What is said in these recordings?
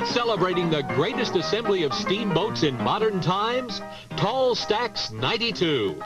Celebrating the greatest assembly of steamboats in modern times, Tall Stacks 92.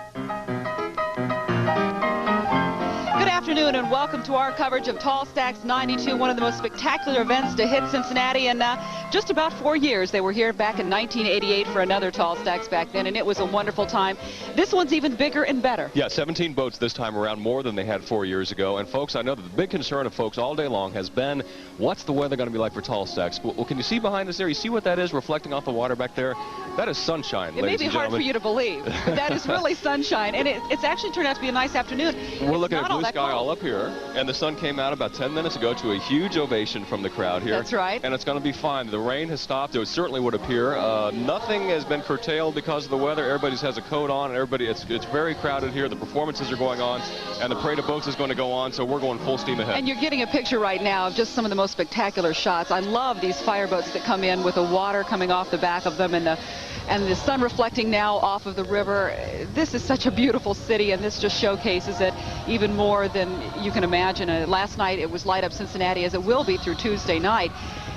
Good afternoon and welcome to our coverage of Tall Stacks 92, one of the most spectacular events to hit Cincinnati in just about 4 years. They were here back in 1988 for another Tall Stacks back then, and it was a wonderful time. This one's even bigger and better. Yeah, 17 boats this time around, more than they had 4 years ago. And folks, I know that the big concern of folks all day long has been, what's the weather going to be like for Tall Stacks? Well, can you see behind us there? You see what that is reflecting off the water back there? That is sunshine, ladies and gentlemen. It may be hard for you to believe, but that is really sunshine, and it's actually turned out to be a nice afternoon. We're looking at blue sky all up here, and the sun came out about 10 minutes ago to a huge ovation from the crowd here. That's right. And it's going to be fine. The rain has stopped. It certainly would appear. Nothing has been curtailed because of the weather. Everybody has a coat on, and it's very crowded here. The performances are going on, and the parade of boats is going to go on, so we're going full steam ahead. And you're getting a picture right now of just some of the most spectacular shots. I love these fireboats that come in with the water coming off the back of them and the sun reflecting now off of the river. This is such a beautiful city, and this just showcases it even more than you can imagine. Last night it was light up Cincinnati, as it will be through Tuesday night.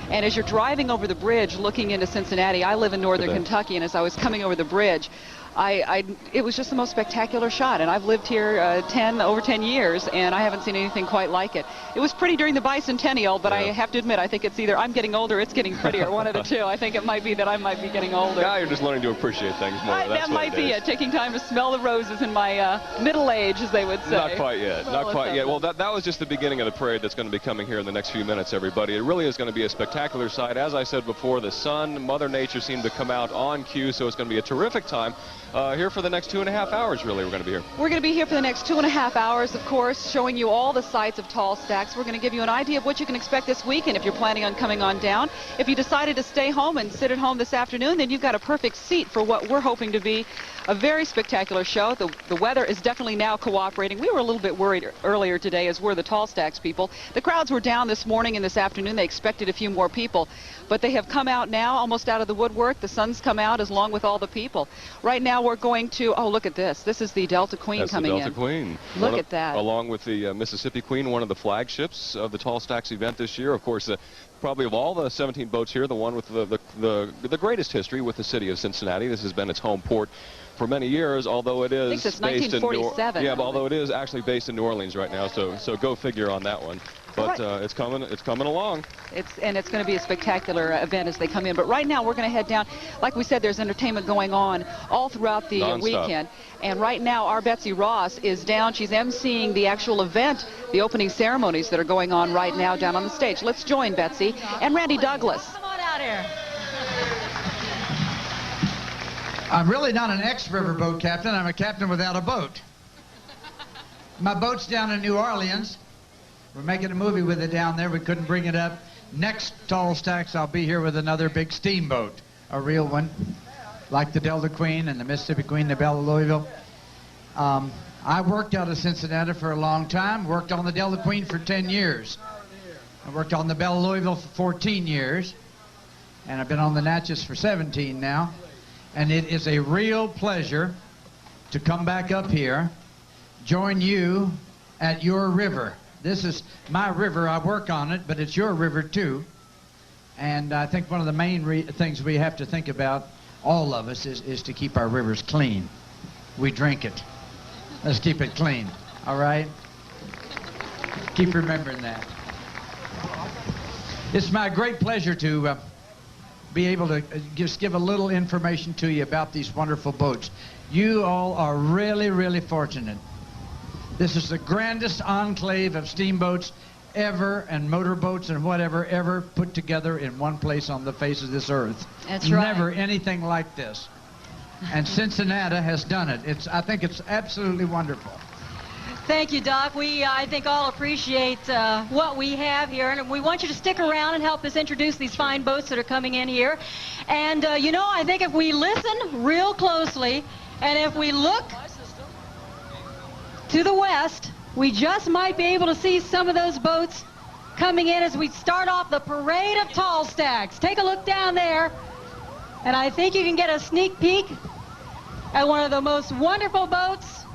And as you're driving over the bridge looking into Cincinnati, I live in northern Kentucky, and as I was coming over the bridge, it was just the most spectacular shot, and I've lived here over 10 years, and I haven't seen anything quite like it. It was pretty during the bicentennial, but yeah. I have to admit, I think it's either I'm getting older, it's getting prettier, one of the two. I think it might be that I might be getting older. Now you're just learning to appreciate things more. That might be it, taking time to smell the roses in my middle age, as they would say. Not quite yet, not quite yet. Well, that was just the beginning of the parade that's going to be coming here in the next few minutes, everybody. It really is going to be a spectacular sight. As I said before, the sun, Mother Nature seemed to come out on cue, so it's going to be a terrific time. Here for the next 2.5 hours, really, we're going to be here. We're going to be here for the next 2.5 hours, of course, showing you all the sights of Tall Stacks. We're going to give you an idea of what you can expect this weekend if you're planning on coming on down. If you decided to stay home and sit at home this afternoon, then you've got a perfect seat for what we're hoping to be a very spectacular show. The weather is definitely now cooperating. We were a little bit worried earlier today, as were the Tall Stacks people. The crowds were down this morning and this afternoon. They expected a few more people, but they have come out now, almost out of the woodwork. The sun's come out along with all the people. Right now we're going to, oh, look at this. This is the Delta Queen coming in. That's the Delta Queen. Look at that. Along with the Mississippi Queen, one of the flagships of the Tall Stacks event this year. Of course, probably of all the 17 boats here, the one with the greatest history with the city of Cincinnati. This has been its home port for many years, although it is based 1947. Yeah, but although it is actually based in New Orleans right now, so go figure on that one. But it's coming along. It's going to be a spectacular event as they come in. But right now we're going to head down. Like we said, there's entertainment going on all throughout the weekend. And right now our Betsy Ross is down. She's emceeing the actual event, the opening ceremonies that are going on right now down on the stage. Let's join Betsy and Randy Douglas. Come on out here. I'm really not an ex-riverboat captain. I'm a captain without a boat. My boat's down in New Orleans. We're making a movie with it down there. We couldn't bring it up. Next Tall Stacks, I'll be here with another big steamboat, a real one, like the Delta Queen and the Mississippi Queen, the Belle of Louisville. I worked out of Cincinnati for a long time, worked on the Delta Queen for 10 years. I worked on the Belle of Louisville for 14 years, and I've been on the Natchez for 17 now. And it is a real pleasure to come back up here, join you at your river. This is my river. I work on it, but it's your river too. And I think one of the main things we have to think about, all of us, is to keep our rivers clean. We drink it. Let's keep it clean, all right? Keep remembering that. It's my great pleasure to be able to just give a little information to you about these wonderful boats. You all are really, really fortunate. This is the grandest enclave of steamboats ever, and motorboats and whatever, ever put together in one place on the face of this earth. That's right. Never anything like this. And Cincinnati has done it. I think it's absolutely wonderful. Thank you, Doc. We, I think, all appreciate what we have here, and we want you to stick around and help us introduce these fine boats that are coming in here. And, you know, I think if we listen real closely, and if we look to the west, we just might be able to see some of those boats coming in as we start off the parade of Tall Stacks. Take a look down there, and I think you can get a sneak peek at one of the most wonderful boats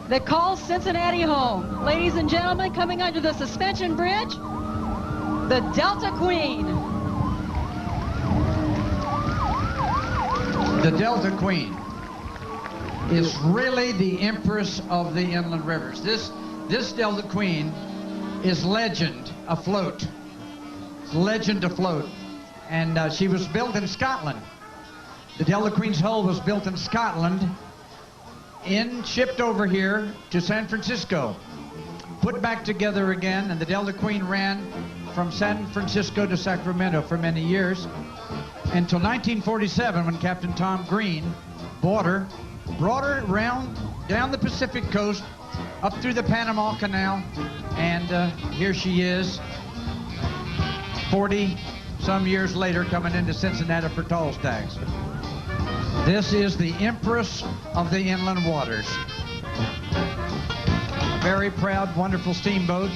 that calls Cincinnati home. Ladies and gentlemen, coming under the suspension bridge, the Delta Queen. The Delta Queen is really the empress of the inland rivers. This Delta Queen is legend afloat. Legend afloat. And she was built in Scotland. The Delta Queen's hull was built in Scotland, shipped over here to San Francisco, put back together again, and the Delta Queen ran from San Francisco to Sacramento for many years until 1947, when Captain Tom Green bought her, brought her around down the Pacific coast, up through the Panama Canal, and here she is 40-some years later, coming into Cincinnati for tall stacks. This is the empress of the inland waters. A very proud, wonderful steamboat.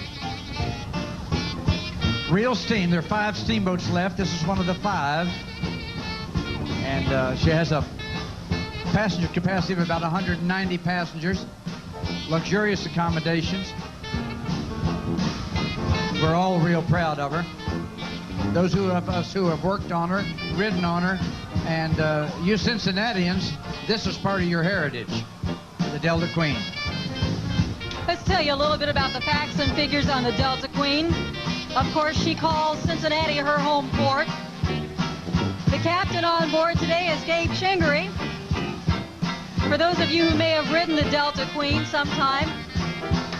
Real steam. There are 5 steamboats left. This is one of the 5. And she has a passenger capacity of about 190 passengers. Luxurious accommodations. We're all real proud of her. Those of us who have worked on her, ridden on her, and you Cincinnatians, this is part of your heritage, the Delta Queen. Let's tell you a little bit about the facts and figures on the Delta Queen. Of course, she calls Cincinnati her home port. The captain on board today is Gabe Chingery. For those of you who may have ridden the Delta Queen sometime,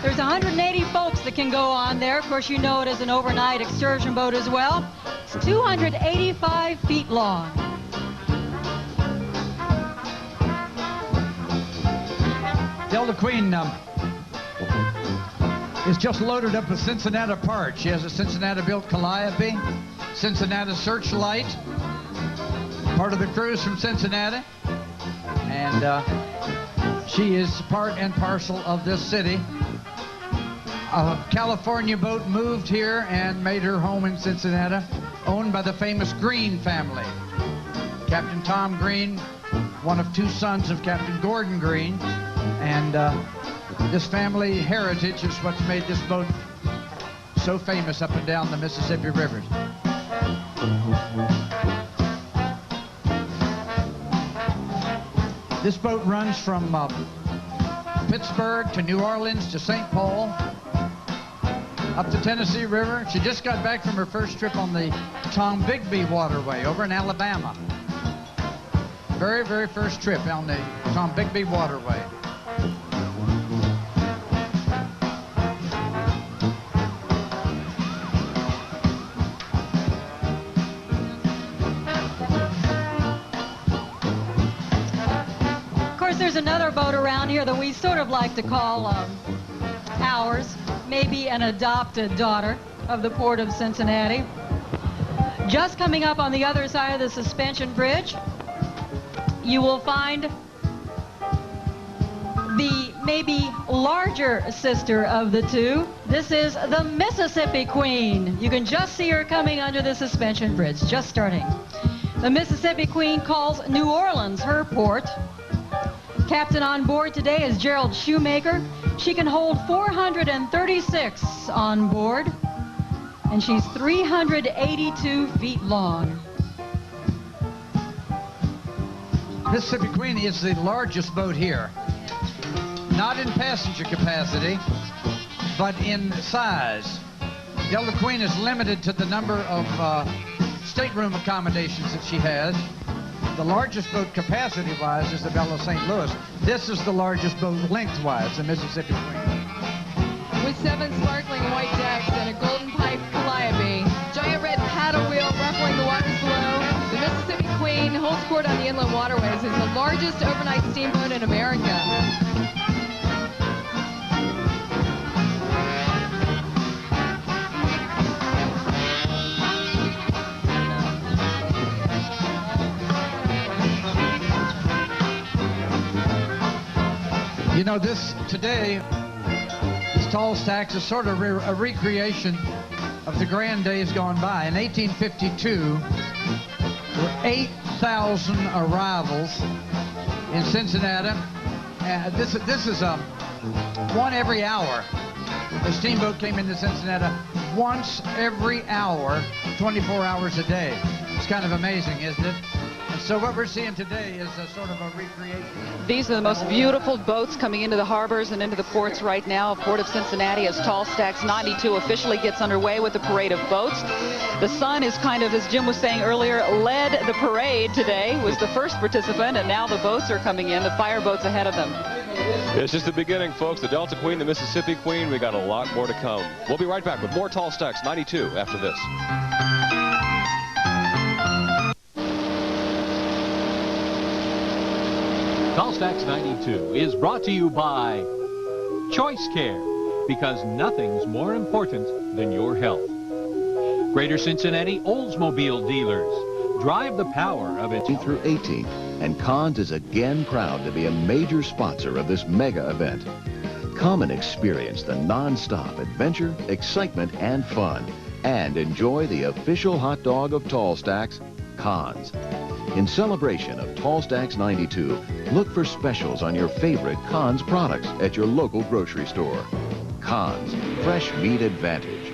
there's 180 folks that can go on there. Of course, you know it as an overnight excursion boat as well. It's 285 feet long. Delta Queen is just loaded up with Cincinnati parts. She has a Cincinnati-built Calliope, Cincinnati Searchlight, part of the cruise from Cincinnati, and she is part and parcel of this city. A California boat moved here and made her home in Cincinnati, owned by the famous Green family. Captain Tom Green, one of 2 sons of Captain Gordon Green, and this family heritage is what's made this boat so famous up and down the Mississippi rivers. This boat runs from Pittsburgh to New Orleans to St. Paul, up the Tennessee River. She just got back from her first trip on the Tom Bigby waterway over in Alabama. Very, very first trip on the Tom Bigby waterway. Of course, there's another boat around here that we sort of like to call ours, maybe an adopted daughter of the port of Cincinnati. Just coming up on the other side of the suspension bridge, you will find the maybe larger sister of the 2. This is the Mississippi Queen. You can just see her coming under the suspension bridge, just starting. The Mississippi Queen calls New Orleans her port. Captain on board today is Gerald Shoemaker. She can hold 436 on board, and she's 382 feet long. Mississippi Queen is the largest boat here. Not in passenger capacity, but in size. Delta Queen is limited to the number of stateroom accommodations that she has. The largest boat capacity-wise is the Belle of St. Louis. This is the largest boat lengthwise, the Mississippi Queen. With 7 sparkling white decks and a golden pipe Calliope, giant red paddle wheel ruffling the waters below, the Mississippi Queen holds court on the inland waterways as the largest overnight steamboat in America. You know, this tall stacks is sort of a recreation of the grand days gone by. In 1852, there were 8,000 arrivals in Cincinnati. This is one every hour. The steamboat came into Cincinnati once every hour, 24 hours a day. It's kind of amazing, isn't it? And So what we're seeing today is a sort of a recreation. These are the most beautiful boats coming into the harbors and into the ports right now. Port of Cincinnati, as Tall Stacks 92 officially gets underway with the parade of boats. The sun is kind of, as Jim was saying earlier, led the parade today, was the first participant, and now the boats are coming in, the fire boats ahead of them. It's just the beginning, folks. The Delta Queen, the Mississippi Queen. We got a lot more to come. We'll be right back with more Tall Stacks 92 after this. Tall Stacks 92 is brought to you by Choice Care, because nothing's more important than your health. Greater Cincinnati Oldsmobile dealers. Drive the power of it. Through 18th, and Cons is again proud to be a major sponsor of this mega event. Come and experience the non-stop adventure, excitement, and fun, and enjoy the official hot dog of Tall Stacks, Cons. In celebration of Tall Stacks 92, look for specials on your favorite Cons products at your local grocery store. Cons, fresh meat advantage.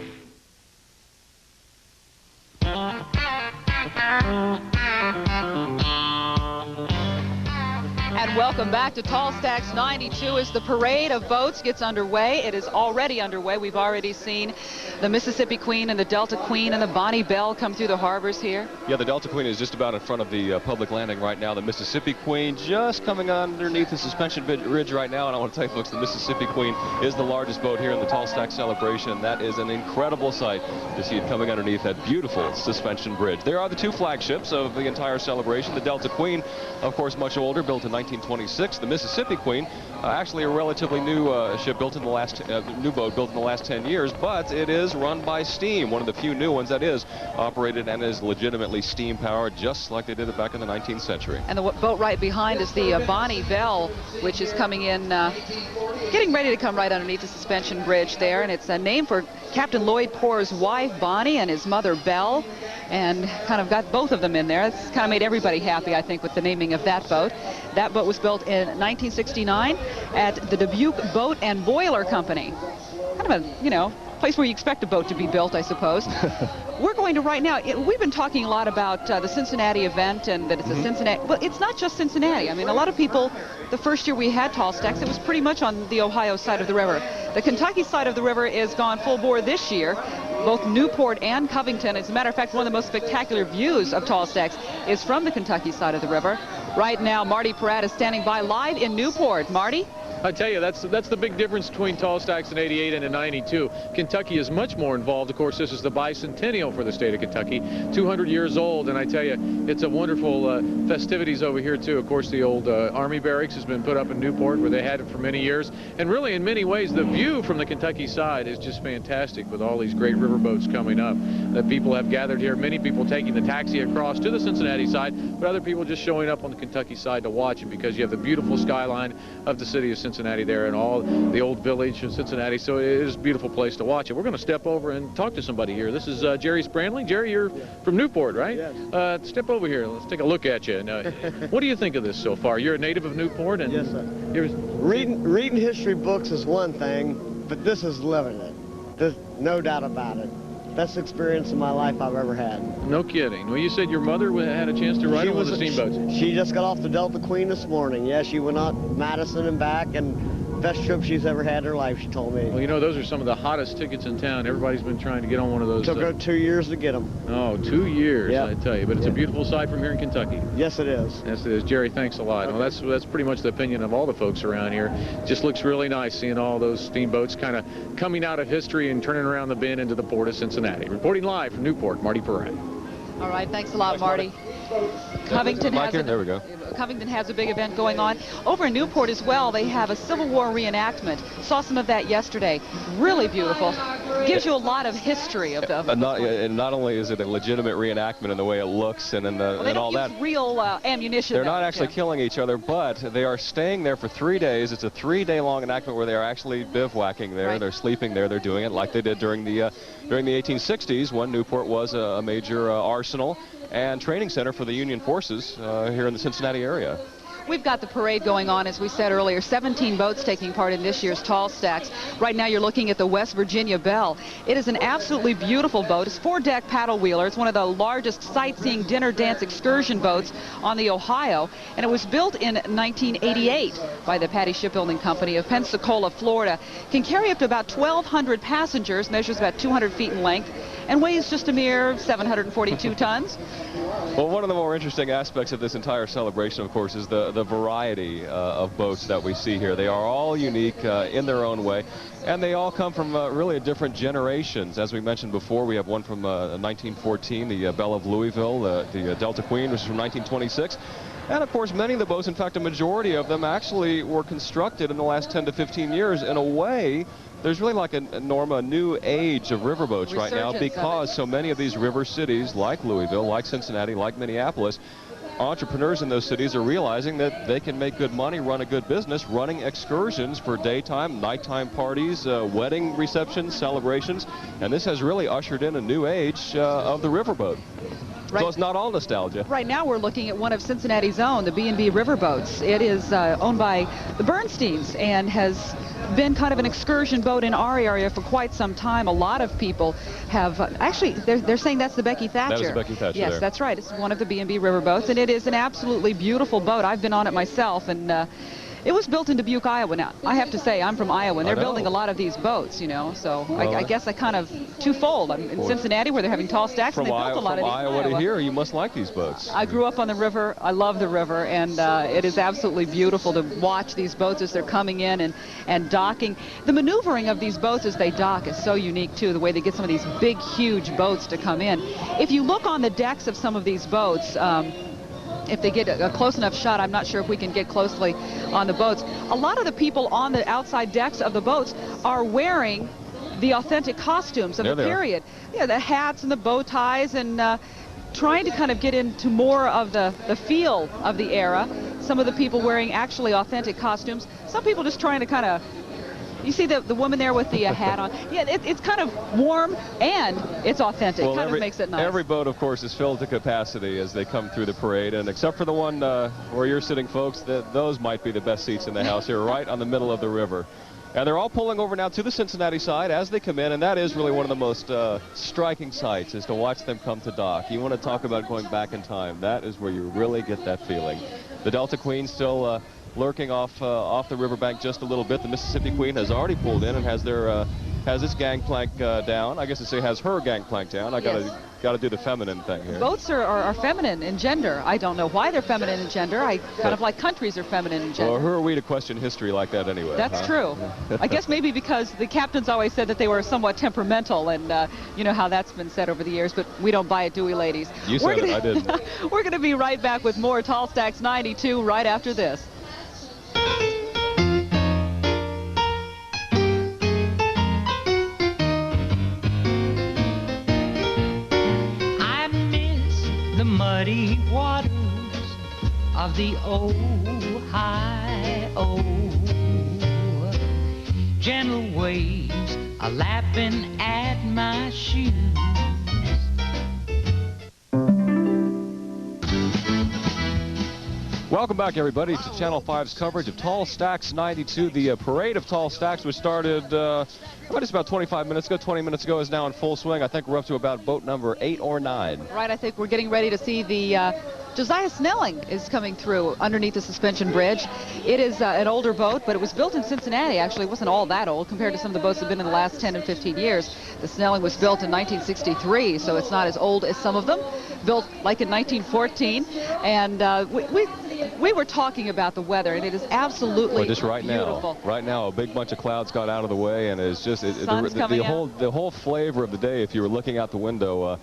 And welcome back to Tall Stacks 92 as the parade of boats gets underway. It is already underway. We've already seen the Mississippi Queen and the Delta Queen and the Bonnie Belle come through the harbors here. Yeah, the Delta Queen is just about in front of the public landing right now. The Mississippi Queen just coming underneath the suspension bridge right now. And I want to tell you, folks, the Mississippi Queen is the largest boat here in the Tall Stacks celebration. That is an incredible sight to see it coming underneath that beautiful suspension bridge. There are the two flagships of the entire celebration. The Delta Queen, of course, much older, built in 1926. The Mississippi Queen, actually a relatively new ship built in the last new boat built in the last 10 years, but it is run by steam, one of the few new ones that is operated and is legitimately steam powered, just like they did it back in the 19th century. And the boat right behind is the Bonnie Belle, which is coming in, getting ready to come right underneath the suspension bridge there, and it's a name for Captain Lloyd Poor's wife Bonnie and his mother Belle, and kind of got both of them in there. It's kind of made everybody happy, I think, with the naming of that boat. That boat was built in 1969 at the Dubuque Boat and Boiler Company. Kind of a, you know, place where you expect a boat to be built, I suppose. We're going to right now, we've been talking a lot about the Cincinnati event and that it's a Cincinnati, well, it's not just Cincinnati. I mean, a lot of people, the first year we had Tall Stacks, it was pretty much on the Ohio side of the river. The Kentucky side of the river is gone full bore this year, both Newport and Covington. As a matter of fact, one of the most spectacular views of Tall Stacks is from the Kentucky side of the river. Right now, Marty Pieratt is standing by live in Newport. Marty? I tell you, that's the big difference between Tall Stacks in 88 and in 92. Kentucky is much more involved. Of course, this is the bicentennial for the state of Kentucky, 200 years old, and I tell you, it's a wonderful festivities over here too. Of course, the old Army barracks has been put up in Newport, where they had it for many years, and really, in many ways, the view from the Kentucky side is just fantastic with all these great riverboats coming up. That people have gathered here. Many people taking the taxi across to the Cincinnati side, but other people just showing up on the Kentucky side to watch it because you have the beautiful skyline of the city of Cincinnati there and all the old village of Cincinnati, so it is a beautiful place to watch it. We're going to step over and talk to somebody here. This is Jerry Sprandling. Jerry, you're from Newport, right? Yes. Step over here. Let's take a look at you. Now, what do you think of this so far? You're a native of Newport? And yes, sir. Reading history books is one thing, but this is living it. There's no doubt about it. Best experience of my life I've ever had. No kidding. Well, you said your mother had a chance to ride on one of the steamboats. She just got off the Delta Queen this morning. Yeah, she went out Madison and back, and best trip she's ever had in her life, she told me. Well, you know, those are some of the hottest tickets in town. Everybody's been trying to get on one of those. Took her 2 years to get them. Oh, 2 years, yep. I tell you. But it's a beautiful sight from here in Kentucky. Yes, it is. Yes, it is. Jerry, thanks a lot. Okay. Well, that's pretty much the opinion of all the folks around here. Just looks really nice seeing all those steamboats kind of coming out of history and turning around the bend into the port of Cincinnati. Reporting live from Newport, Marty Pieratt. All right, thanks a lot, Marty. Covington has a big event going on. Over in Newport as well, they have a Civil War reenactment. Saw some of that yesterday. Really beautiful. Gives you a lot of history of the... And not only is it a legitimate reenactment in the way it looks and in the and all that. Real ammunition. They're not actually killing each other, but they are staying there for 3 days. It's a 3-day-long enactment where they are actually bivouacking there. Right. They're sleeping there. They're doing it like they did during the 1860s when Newport was a major arsenal and training center for the Union forces here in the Cincinnati area. We've got the parade going on, as we said earlier. 17 boats taking part in this year's Tall Stacks. Right now you're looking at the West Virginia Belle. It is an absolutely beautiful boat. It's 4-deck paddle wheeler. It's one of the largest sightseeing dinner dance excursion boats on the Ohio. And it was built in 1988 by the Patty Shipbuilding Company of Pensacola, Florida. Can carry up to about 1,200 passengers, measures about 200 feet in length, and weighs just a mere 742 tons. Well, one of the more interesting aspects of this entire celebration, of course, is the variety of boats that we see here. They are all unique in their own way, and they all come from really different generations. As we mentioned before, we have one from 1914, the Belle of Louisville, the Delta Queen, which is from 1926. And of course, many of the boats, in fact, a majority of them actually were constructed in the last 10 to 15 years. In a way, there's really like a Norma, new age of riverboats right now, because so many of these river cities, like Louisville, like Cincinnati, like Minneapolis, entrepreneurs in those cities are realizing that they can make good money, run a good business, running excursions for daytime, nighttime parties, wedding receptions, celebrations, and this has really ushered in a new age of the riverboat. Right. So it's not all nostalgia. Right now we're looking at one of Cincinnati's own, the B&B Riverboats. It is owned by the Bernsteins and has been kind of an excursion boat in our area for quite some time. A lot of people have, actually, they're saying that's the Becky Thatcher. That is the Becky Thatcher. Yes, there. That's right. It's one of the B&B Riverboats, and it is an absolutely beautiful boat. I've been on it myself, and it was built in Dubuque, Iowa. Now, I have to say, I'm from Iowa, and they're building a lot of these boats, you know, so well, I guess I kind of twofold. I'm in Cincinnati, where they're having tall stacks, and they built a lot of these. From Iowa to here, you must like these boats. I grew up on the river. I love the river, and it is absolutely beautiful to watch these boats as they're coming in and docking. The maneuvering of these boats as they dock is so unique, too, the way they get some of these big, huge boats to come in. If you look on the decks of some of these boats, if they get a close enough shot, I'm not sure if we can get closely on the boats. A lot of the people on the outside decks of the boats are wearing the authentic costumes of the period. Yeah, the hats and the bow ties, and trying to kind of get into more of the feel of the era. Some of the people wearing actually authentic costumes. Some people just trying to kind of, you see the woman there with the hat on. Yeah, it's kind of warm and it's authentic. Well, kind of makes it nice. Every boat, of course, is filled to capacity as they come through the parade, and except for the one where you're sitting, folks, those might be the best seats in the house here, right on the middle of the river. And they're all pulling over now to the Cincinnati side as they come in, and that is really one of the most striking sights, is to watch them come to dock. You want to talk about going back in time. That is where you really get that feeling. The Delta Queen still lurking off the riverbank just a little bit. The Mississippi Queen has already pulled in and has its gangplank down. I guess it has her gangplank down. I gotta do the feminine thing here. Boats are feminine in gender. I don't know why they're feminine in gender. I kind of like countries are feminine in gender. Well, who are we to question history like that anyway? That's true. I guess maybe because the captains always said that they were somewhat temperamental, and you know how that's been said over the years, but we don't buy it, do we, ladies? You said it, I didn't. We're going to be right back with more Tall Stacks 92 right after this. Muddy waters of the Ohio, gentle waves are lapping at my shoes. Welcome back, everybody, to Channel 5's coverage of Tall Stacks 92. The parade of Tall Stacks, which started just about 25 minutes ago, 20 minutes ago, is now in full swing. I think we're up to about boat number 8 or 9. Right, I think we're getting ready to see the Josiah Snelling is coming through underneath the suspension bridge. It is an older boat, but it was built in Cincinnati. Actually, it wasn't all that old compared to some of the boats that have been in the last 10 and 15 years. The Snelling was built in 1963, so it's not as old as some of them. Built like in 1914, and we were talking about the weather, and it is absolutely just right beautiful. Right now, a big bunch of clouds got out of the way, and it's just the whole flavor of the day. If you were looking out the window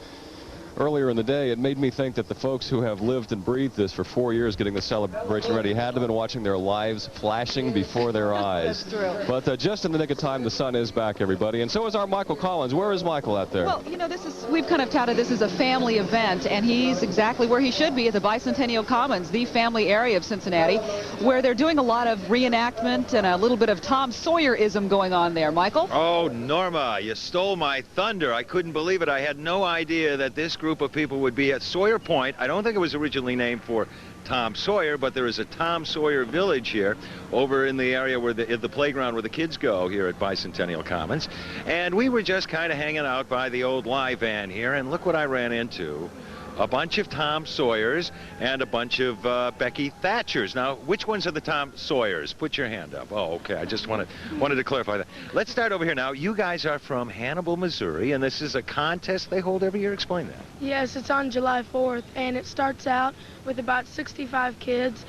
earlier in the day, it made me think that the folks who have lived and breathed this for 4 years getting the celebration ready had to have been watching their lives flashing before their eyes. That's true. But just in the nick of time, the sun is back, everybody, and so is our Michael Collins. Where is Michael out there? Well, you know, we've kind of touted this as a family event, and he's exactly where he should be, at the Bicentennial Commons, the family area of Cincinnati, where they're doing a lot of reenactment and a little bit of Tom Sawyer-ism going on there. Michael? Oh, Norma, you stole my thunder. I couldn't believe it. I had no idea that this group of people would be at Sawyer Point. I don't think it was originally named for Tom Sawyer, but there is a Tom Sawyer Village here over in the area where the playground where the kids go here at Bicentennial Commons. And we were just kind of hanging out by the old live van here, and look what I ran into. A bunch of Tom Sawyers and a bunch of Becky Thatchers. Now, which ones are the Tom Sawyers? Put your hand up. Oh, okay. I just wanted to clarify that. Let's start over here now. You guys are from Hannibal, Missouri, and this is a contest they hold every year. Explain that. Yes, it's on July 4th, and it starts out with about 65 kids,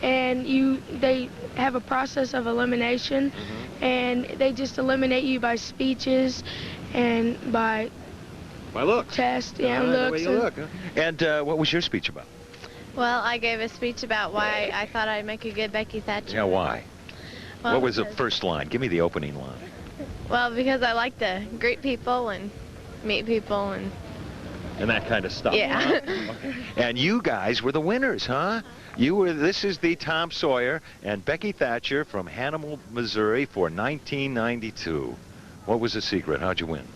and they have a process of elimination, and they just eliminate you by speeches and by looks. Test, yeah, looks. The way you look, huh? And what was your speech about? Well, I gave a speech about why I thought I'd make a good Becky Thatcher. Yeah, why? Well, what was the first line? Give me the opening line. Well, because I like to greet people and meet people and that kind of stuff. Yeah. Huh? Okay. And you guys were the winners, huh? This is the Tom Sawyer and Becky Thatcher from Hannibal, Missouri for 1992. What was the secret? How'd you win?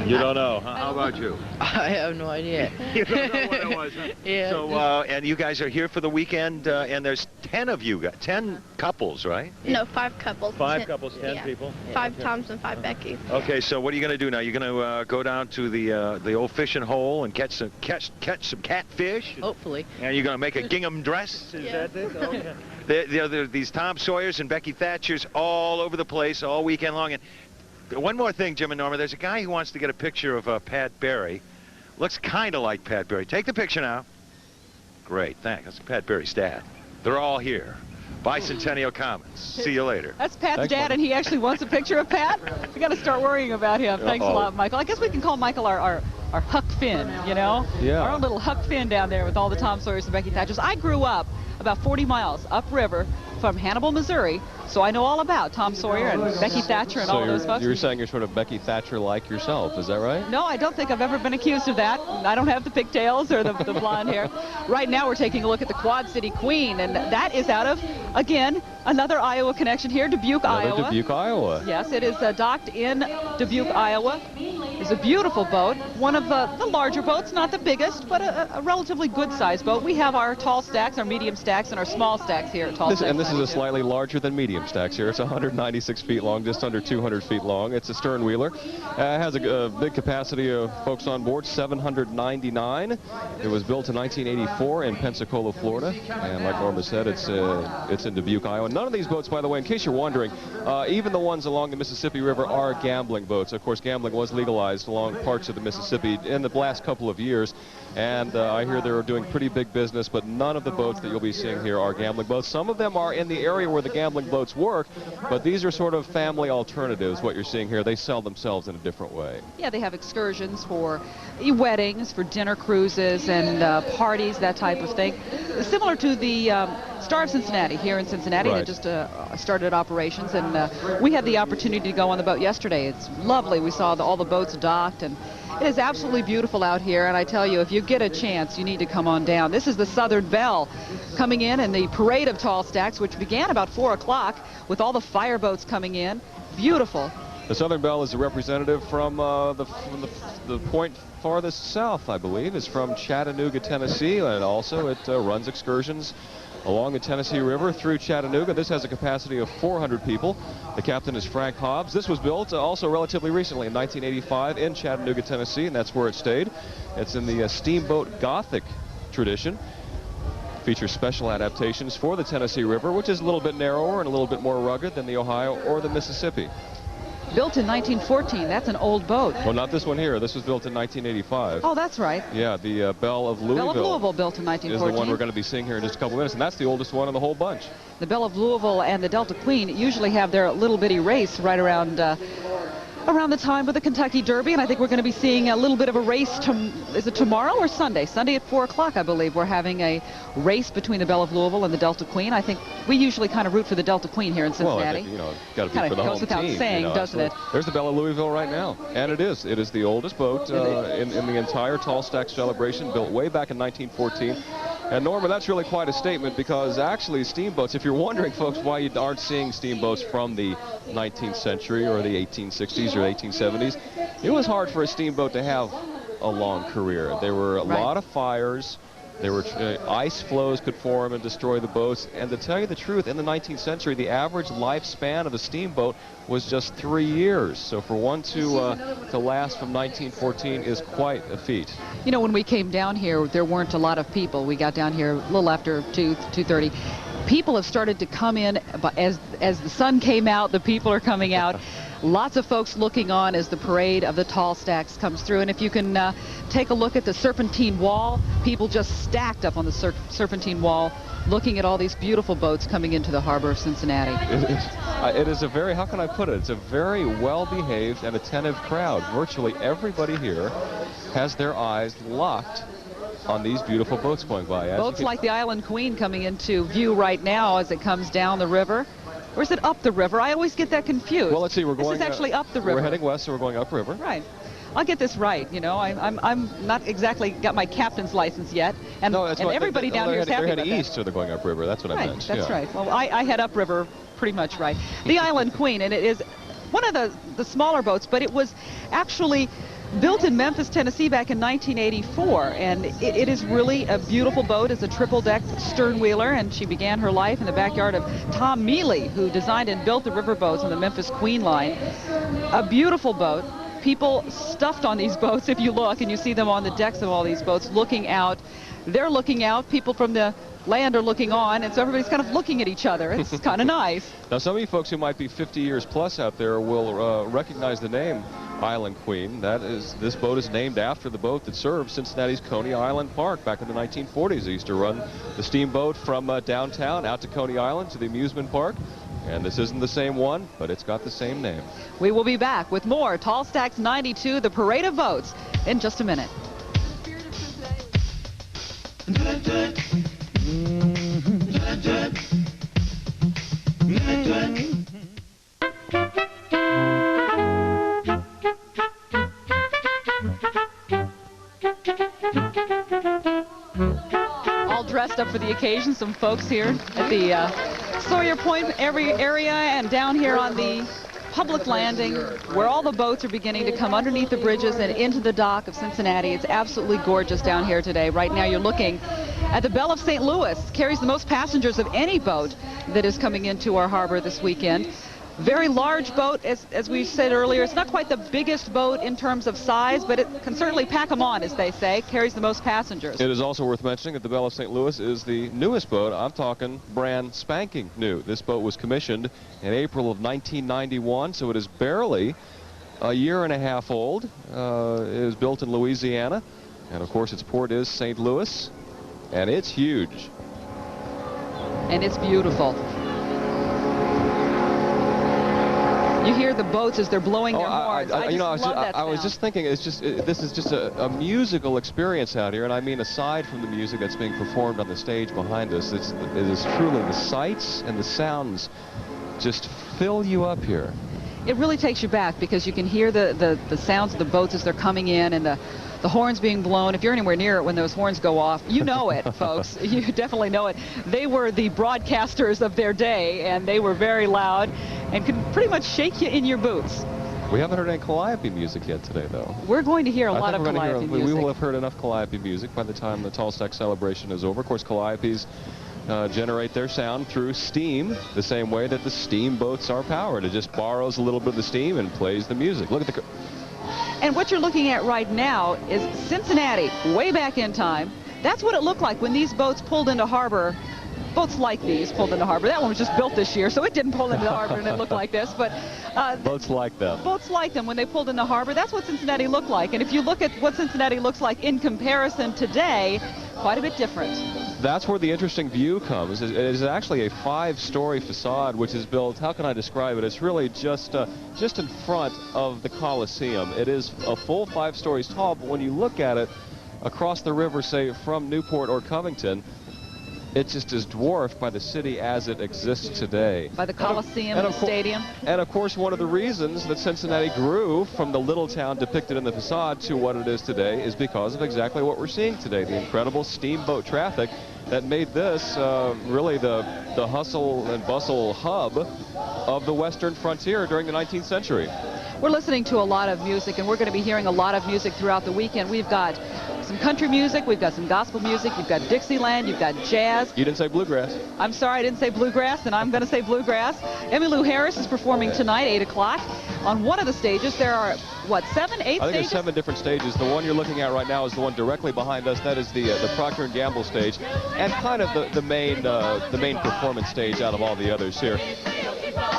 You don't know, huh? How about you? I have no idea. You don't know what it was, huh? Yeah. So, and you guys are here for the weekend, and there's 10 of you, 10 couples, right? No, 5 couples. 5 couples, 10 people? 5 Toms and 5 Beckys. Okay, so what are you going to do now? You're going to go down to the old fishing hole and catch some catfish? Hopefully. And you're going to make a gingham dress? Is that it? Okay. There are these Tom Sawyers and Becky Thatchers all over the place all weekend long. And one more thing, Jim and Norma. There's a guy who wants to get a picture of Pat Berry. Looks kind of like Pat Berry. Take the picture now. Great, thanks. That's Pat Berry's dad. They're all here. Bicentennial Commons. See you later. That's Pat's dad, and he actually wants a picture of Pat. We got to start worrying about him. Thanks a lot, Michael. I guess we can call Michael our Huck Finn, you know? Yeah. Our own little Huck Finn down there with all the Tom Sawyers and Becky Thatchers. I grew up about 40 miles upriver from Hannibal, Missouri, so I know all about Tom Sawyer and Becky Thatcher and all those folks. You're saying you're sort of Becky Thatcher-like yourself, is that right? No, I don't think I've ever been accused of that. I don't have the pigtails or the blonde hair. Right now we're taking a look at the Quad City Queen, and that is out of, again, another Iowa connection here, Dubuque, Iowa. Dubuque, Iowa. Yes, it is docked in Dubuque, Iowa. It's a beautiful boat, one of the larger boats, not the biggest, but a relatively good-sized boat. We have our tall stacks, our medium stacks, and our small stacks here at Tall Stacks. And this is a slightly larger than medium stacks here. It's 196 feet long, just under 200 feet long. It's a stern wheeler. Has a big capacity of folks on board, 799. It was built in 1984 in Pensacola, Florida. And like Norma said, it's in Dubuque, Iowa. None of these boats, by the way, in case you're wondering, even the ones along the Mississippi River are gambling boats. Of course, gambling was legalized along parts of the Mississippi in the last couple of years. And I hear they're doing pretty big business, but none of the boats that you'll be seeing here are gambling boats. Some of them are in the area where the gambling boats work, but these are sort of family alternatives, what you're seeing here. They sell themselves in a different way. Yeah, they have excursions for weddings, for dinner cruises, and parties, that type of thing. Similar to the Star of Cincinnati here in Cincinnati. Right. That just started operations, and we had the opportunity to go on the boat yesterday. It's lovely. We saw all the boats docked, and it is absolutely beautiful out here, and I tell you, if you get a chance, you need to come on down. This is the Southern Belle coming in the parade of tall stacks, which began about 4 o'clock with all the fire boats coming in. Beautiful. The Southern Belle is a representative from the point farthest south, I believe, is from Chattanooga, Tennessee, and also it runs excursions along the Tennessee River through Chattanooga. This has a capacity of 400 people. The captain is Frank Hobbs. This was built also relatively recently in 1985 in Chattanooga, Tennessee, and that's where it stayed. It's in the steamboat Gothic tradition. Features special adaptations for the Tennessee River, which is a little bit narrower and a little bit more rugged than the Ohio or the Mississippi. Built in 1914. That's an old boat. Well, not this one here. This was built in 1985. Oh, that's right. Yeah, the Belle of Louisville. Belle of Louisville, built in 1914. Is the one we're going to be seeing here in just a couple minutes, and that's the oldest one in the whole bunch. The Belle of Louisville and the Delta Queen usually have their little bitty race right around the time of the Kentucky Derby, and I think we're going to be seeing a little bit of a race. Is it tomorrow or Sunday? Sunday at 4 o'clock, I believe. We're having a race between the Belle of Louisville and the Delta Queen. I think we usually kind of root for the Delta Queen here in Cincinnati. Well, got to be for the home team. Kind of goes without saying, doesn't it? There's the Belle of Louisville right now, and it is. It is the oldest boat in the entire Tall Stack celebration, built way back in 1914. And Norma, that's really quite a statement, because actually steamboats, if you're wondering, folks, why you aren't seeing steamboats from the 19th century or the 1860s or 1870s, it was hard for a steamboat to have a long career. There were a lot of fires. There were ice flows could form and destroy the boats. And to tell you the truth, in the 19th century, the average lifespan of a steamboat was just 3 years. So for one to last from 1914 is quite a feat. You know, when we came down here, there weren't a lot of people. We got down here a little after 2:30. People have started to come in as the sun came out. The people are coming out. Lots of folks looking on as the parade of the tall stacks comes through. And if you can take a look at the serpentine wall, people just stacked up on the serpentine wall looking at all these beautiful boats coming into the harbor of Cincinnati. It is a very, how can I put it, it's a very well-behaved and attentive crowd. Virtually everybody here has their eyes locked on these beautiful boats going by. Boats like the Island Queen coming into view right now as it comes down the river. Or is it up the river? I always get that confused. Well, let's see, This is actually up the river. We're heading west, so we're going upriver. Right. I'll get this right, you know. I'm not exactly got my captain's license yet, and everybody down here is happy about that. They're heading east, so they're going upriver. That's what I meant. That's right. Well, I head upriver pretty much right. The Island Queen, and it is one of the smaller boats, but it was actually built in Memphis, Tennessee back in 1984, and it is really a beautiful boat. It's a triple-deck stern-wheeler, and she began her life in the backyard of Tom Mealy, who designed and built the riverboats on the Memphis Queen line. A beautiful boat. People stuffed on these boats, if you look, and you see them on the decks of all these boats looking out. They're looking out. People from the land are looking on, and so everybody's kind of looking at each other. It's kind of nice. Now, some of you folks who might be 50 years plus out there will recognize the name Island Queen. This boat is named after the boat that served Cincinnati's Coney Island Park back in the 1940s. They used to run the steamboat from downtown out to Coney Island to the amusement park. And this isn't the same one, but it's got the same name. We will be back with more Tall Stacks 92, the Parade of Boats, in just a minute. All dressed up for the occasion. Some folks here at the Sawyer Point area and down here on the public landing where all the boats are beginning to come underneath the bridges and into the dock of Cincinnati. It's absolutely gorgeous down here today. Right now you're looking at the Belle of St. Louis. Carries the most passengers of any boat that is coming into our harbor this weekend. Very large boat, as we said earlier. It's not quite the biggest boat in terms of size, but it can certainly pack them on, as they say. Carries the most passengers. It is also worth mentioning that the Belle of St. Louis is the newest boat. I'm talking brand spanking new. This boat was commissioned in April of 1991, so it is barely a year and a half old. It was built in Louisiana, and of course its port is St. Louis, and it's huge. And it's beautiful. You hear the boats as they're blowing their horns. I was just thinking, this is just a musical experience out here, and I mean aside from the music that's being performed on the stage behind us, it is truly the sights and the sounds just fill you up here. It really takes you back because you can hear the sounds of the boats as they're coming in and the horns being blown. If you're anywhere near it when those horns go off, you know it, folks. You definitely know it. They were the broadcasters of their day, and they were very loud and could pretty much shake you in your boots. We haven't heard any Calliope music yet today, though. We're going to hear a lot of Calliope music. We will have heard enough Calliope music by the time the Tall Stack celebration is over. Of course, Calliopes generate their sound through steam, the same way that the steamboats are powered. It just borrows a little bit of the steam and plays the music. Look at the... And what you're looking at right now is Cincinnati, way back in time. That's what it looked like when these boats pulled into harbor. Boats like these pulled into harbor. That one was just built this year, so it didn't pull into the harbor and it looked like this. But boats like them. Boats like them when they pulled into harbor. That's what Cincinnati looked like. And if you look at what Cincinnati looks like in comparison today, quite a bit different. That's where the interesting view comes. It is actually a 5-story facade, which is built, how can I describe it? It's really just in front of the Coliseum. It is a full 5 stories tall, but when you look at it across the river, say from Newport or Covington, it just is dwarfed by the city as it exists today. By the Coliseum and the stadium. And of course, one of the reasons that Cincinnati grew from the little town depicted in the facade to what it is today is because of exactly what we're seeing today, the incredible steamboat traffic that made this really the hustle and bustle hub of the western frontier during the 19th century. We're listening to a lot of music, and we're going to be hearing a lot of music throughout the weekend. We've got some country music, we've got some gospel music, you've got Dixieland, you've got jazz. You didn't say bluegrass. I'm sorry, I didn't say bluegrass, and I'm going to say bluegrass. Emmylou Harris is performing tonight, 8 o'clock. On one of the stages, there are, what, 7, 8 stages? I think there's 7 different stages. The one you're looking at right now is the one directly behind us. That is the Procter & Gamble stage, and kind of the main performance stage out of all the others here.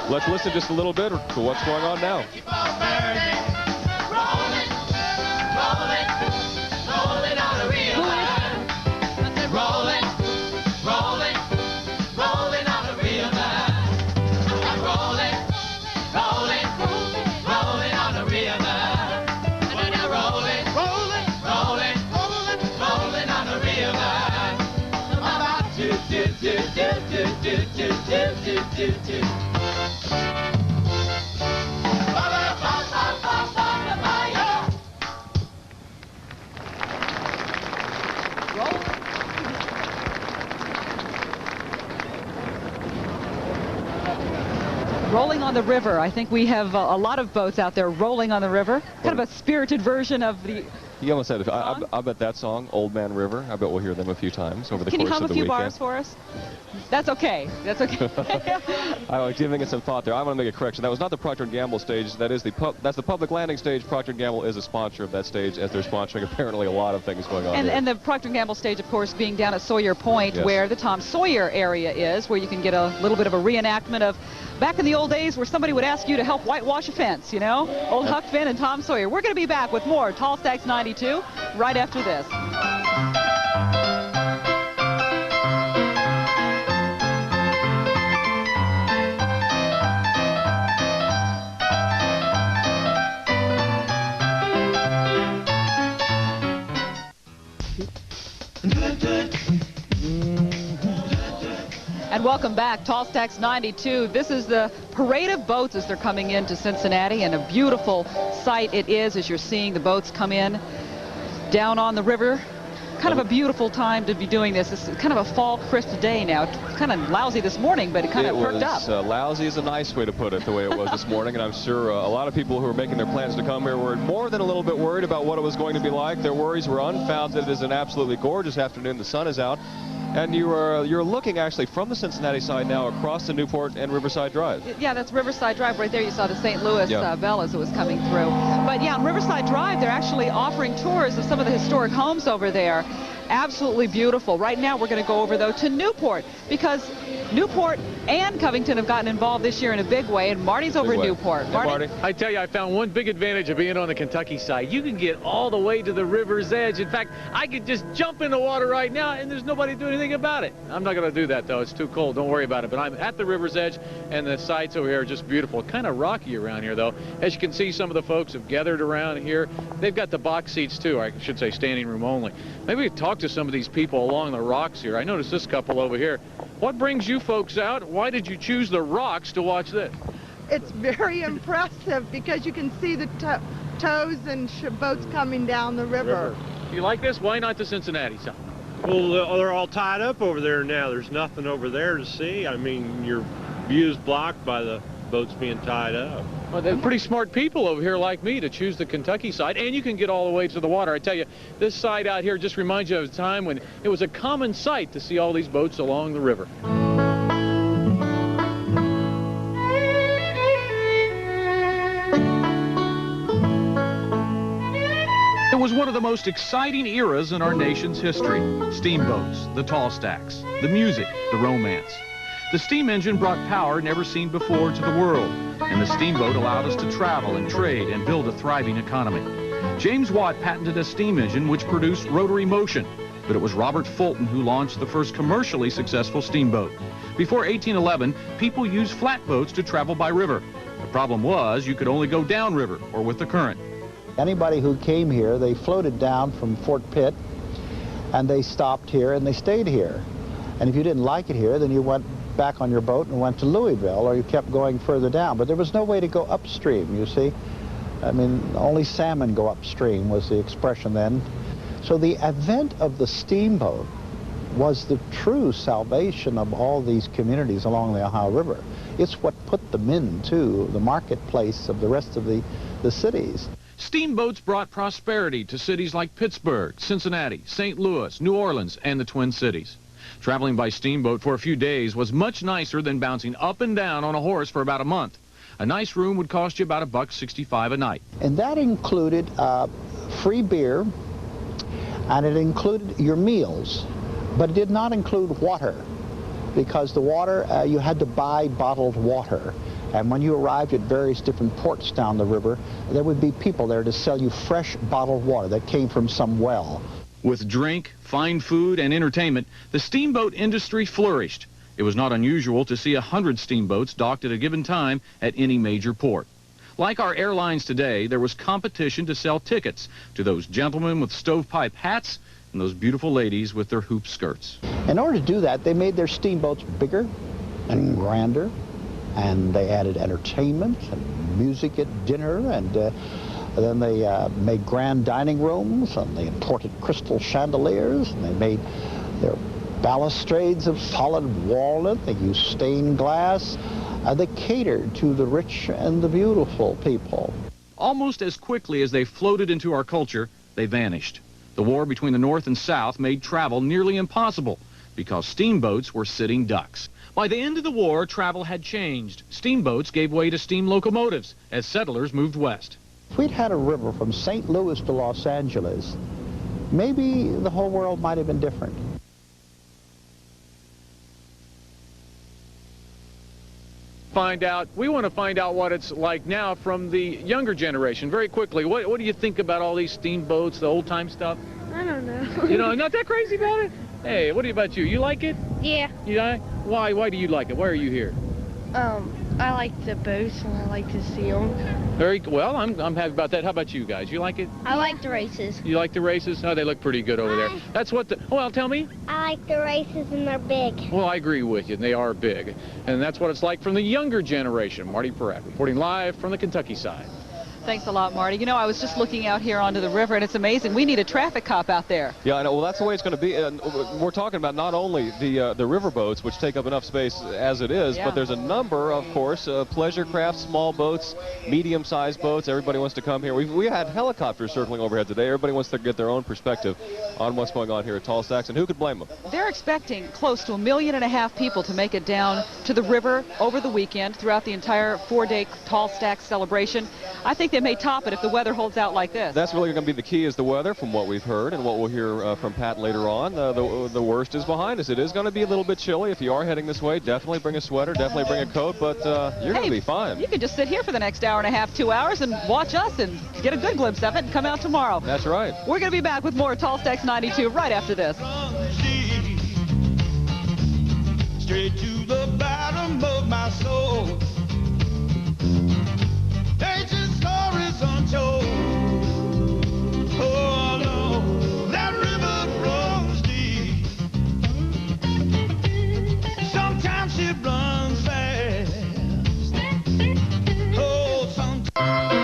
Let's listen just a little bit to what's going on now. Rolling on the river. I think we have a lot of boats out there rolling on the river. Kind of a spirited version of the... You almost said it. I bet that song, Old Man River, I bet we'll hear them a few times over the course of the weekend. Can you hum a few bars for us? That's okay. That's okay. I was giving it some thought there. I want to make a correction. That was not the Procter & Gamble stage. That's the public landing stage. Procter & Gamble is a sponsor of that stage, as they're sponsoring apparently a lot of things going on. And the Procter & Gamble stage, of course, being down at Sawyer Point, yes, where the Tom Sawyer area is, where you can get a little bit of a reenactment of back in the old days where somebody would ask you to help whitewash a fence, you know? Old Huck Finn and Tom Sawyer. We're going to be back with more Tall Stacks 92 right after this. And welcome back, Tall Stacks 92. This is the parade of boats as they're coming into Cincinnati, and a beautiful sight it is as you're seeing the boats come in down on the river. Kind of a beautiful time to be doing this. It's kind of a fall crisp day now. It's kind of lousy this morning, but it kind of perked up. Lousy is a nice way to put it, the way it was this morning, and I'm sure a lot of people who are making their plans to come here were more than a little bit worried about what it was going to be like. Their worries were unfounded. It is an absolutely gorgeous afternoon. The sun is out. And you're looking actually from the Cincinnati side now across the Newport and Riverside Drive. Yeah, that's Riverside Drive right there. You saw the St. Louis bell as it was coming through. But yeah, on Riverside Drive, they're actually offering tours of some of the historic homes over there. Absolutely beautiful. Right now, we're going to go over, though, to Newport, because Newport and Covington have gotten involved this year in a big way, and Marty's over in Newport. Marty? I tell you, I found one big advantage of being on the Kentucky side. You can get all the way to the river's edge. In fact, I could just jump in the water right now, and there's nobody doing anything about it. I'm not going to do that, though. It's too cold. Don't worry about it. But I'm at the river's edge, and the sights over here are just beautiful. Kind of rocky around here, though. As you can see, some of the folks have gathered around here. They've got the box seats, too. I should say standing room only. Maybe we could talk to some of these people along the rocks here. I noticed this couple over here. What brings you folks out? Why did you choose the rocks to watch this? It's very impressive because you can see the tows and boats coming down the river. You like this? Why not the Cincinnati side? Well, they're all tied up over there now. There's nothing over there to see. I mean, your view's blocked by the boats being tied up. Well, they're pretty smart people over here like me to choose the Kentucky side, and you can get all the way to the water. I tell you, this side out here just reminds you of a time when it was a common sight to see all these boats along the river. It was one of the most exciting eras in our nation's history. Steamboats, the tall stacks, the music, the romance. The steam engine brought power never seen before to the world, and the steamboat allowed us to travel and trade and build a thriving economy. James Watt patented a steam engine which produced rotary motion, but it was Robert Fulton who launched the first commercially successful steamboat. Before 1811, people used flatboats to travel by river. The problem was you could only go downriver or with the current. Anybody who came here, they floated down from Fort Pitt, and they stopped here and they stayed here. And if you didn't like it here, then you went back on your boat and went to Louisville, or you kept going further down. But there was no way to go upstream, you see. I mean, only salmon go upstream was the expression then. So the advent of the steamboat was the true salvation of all these communities along the Ohio River. It's what put them into the marketplace of the rest of the cities. Steamboats brought prosperity to cities like Pittsburgh, Cincinnati, St. Louis, New Orleans, and the Twin Cities. Traveling by steamboat for a few days was much nicer than bouncing up and down on a horse for about a month. A nice room would cost you about $1.65 a night. And that included free beer, and it included your meals, but it did not include water, because the water, you had to buy bottled water. And when you arrived at various different ports down the river, there would be people there to sell you fresh bottled water that came from some well. With drink, fine food, and entertainment, the steamboat industry flourished. It was not unusual to see 100 steamboats docked at a given time at any major port. Like our airlines today, there was competition to sell tickets to those gentlemen with stovepipe hats and those beautiful ladies with their hoop skirts. In order to do that, they made their steamboats bigger and grander, and they added entertainment and music at dinner, and then they made grand dining rooms, and they imported crystal chandeliers, and they made their balustrades of solid walnut. They used stained glass. They catered to the rich and the beautiful people. Almost as quickly as they floated into our culture, they vanished. The war between the North and South made travel nearly impossible because steamboats were sitting ducks. By the end of the war, travel had changed. Steamboats gave way to steam locomotives as settlers moved west. If we'd had a river from St. Louis to Los Angeles, maybe the whole world might have been different. We want to find out what it's like now from the younger generation. Very quickly, what do you think about all these steamboats, the old-time stuff? I don't know. You know, not that crazy about it? Hey, what about you? You like it? Yeah. You like? Why do you like it? Why are you here? I like the boats and I like to see them. Very well. I'm happy about that. How about you guys? You like it? I like the races. You like the races? Oh, they look pretty good over there. That's what the... Well, tell me. I like the races and they're big. Well, I agree with you. They are big. And that's what it's like from the younger generation. Marty Pieratt reporting live from the Kentucky side. Thanks a lot, Marty. You know, I was just looking out here onto the river, and it's amazing. We need a traffic cop out there. Yeah, I know. Well, that's the way it's going to be. And we're talking about not only the river boats, which take up enough space as it is, but there's a number, of course, pleasure craft, small boats, medium-sized boats. Everybody wants to come here. We had helicopters circling overhead today. Everybody wants to get their own perspective on what's going on here at Tall Stacks, and who could blame them? They're expecting close to 1.5 million people to make it down to the river over the weekend throughout the entire 4-day Tall Stacks celebration. I think they may top it if the weather holds out like this. That's really going to be the key, is the weather, from what we've heard and what we'll hear from Pat later on. The worst is behind us. It is going to be a little bit chilly. If you are heading this way, definitely bring a sweater, definitely bring a coat, but you're going to be fine. You can just sit here for the next hour and a half, 2 hours, and watch us and get a good glimpse of it and come out tomorrow. That's right. We're going to be back with more Tall Stacks 92 right after this. Straight to the bottom of my soul. Ancient stories untold. Oh no, that river runs deep. Sometimes it runs fast. Oh, sometimes.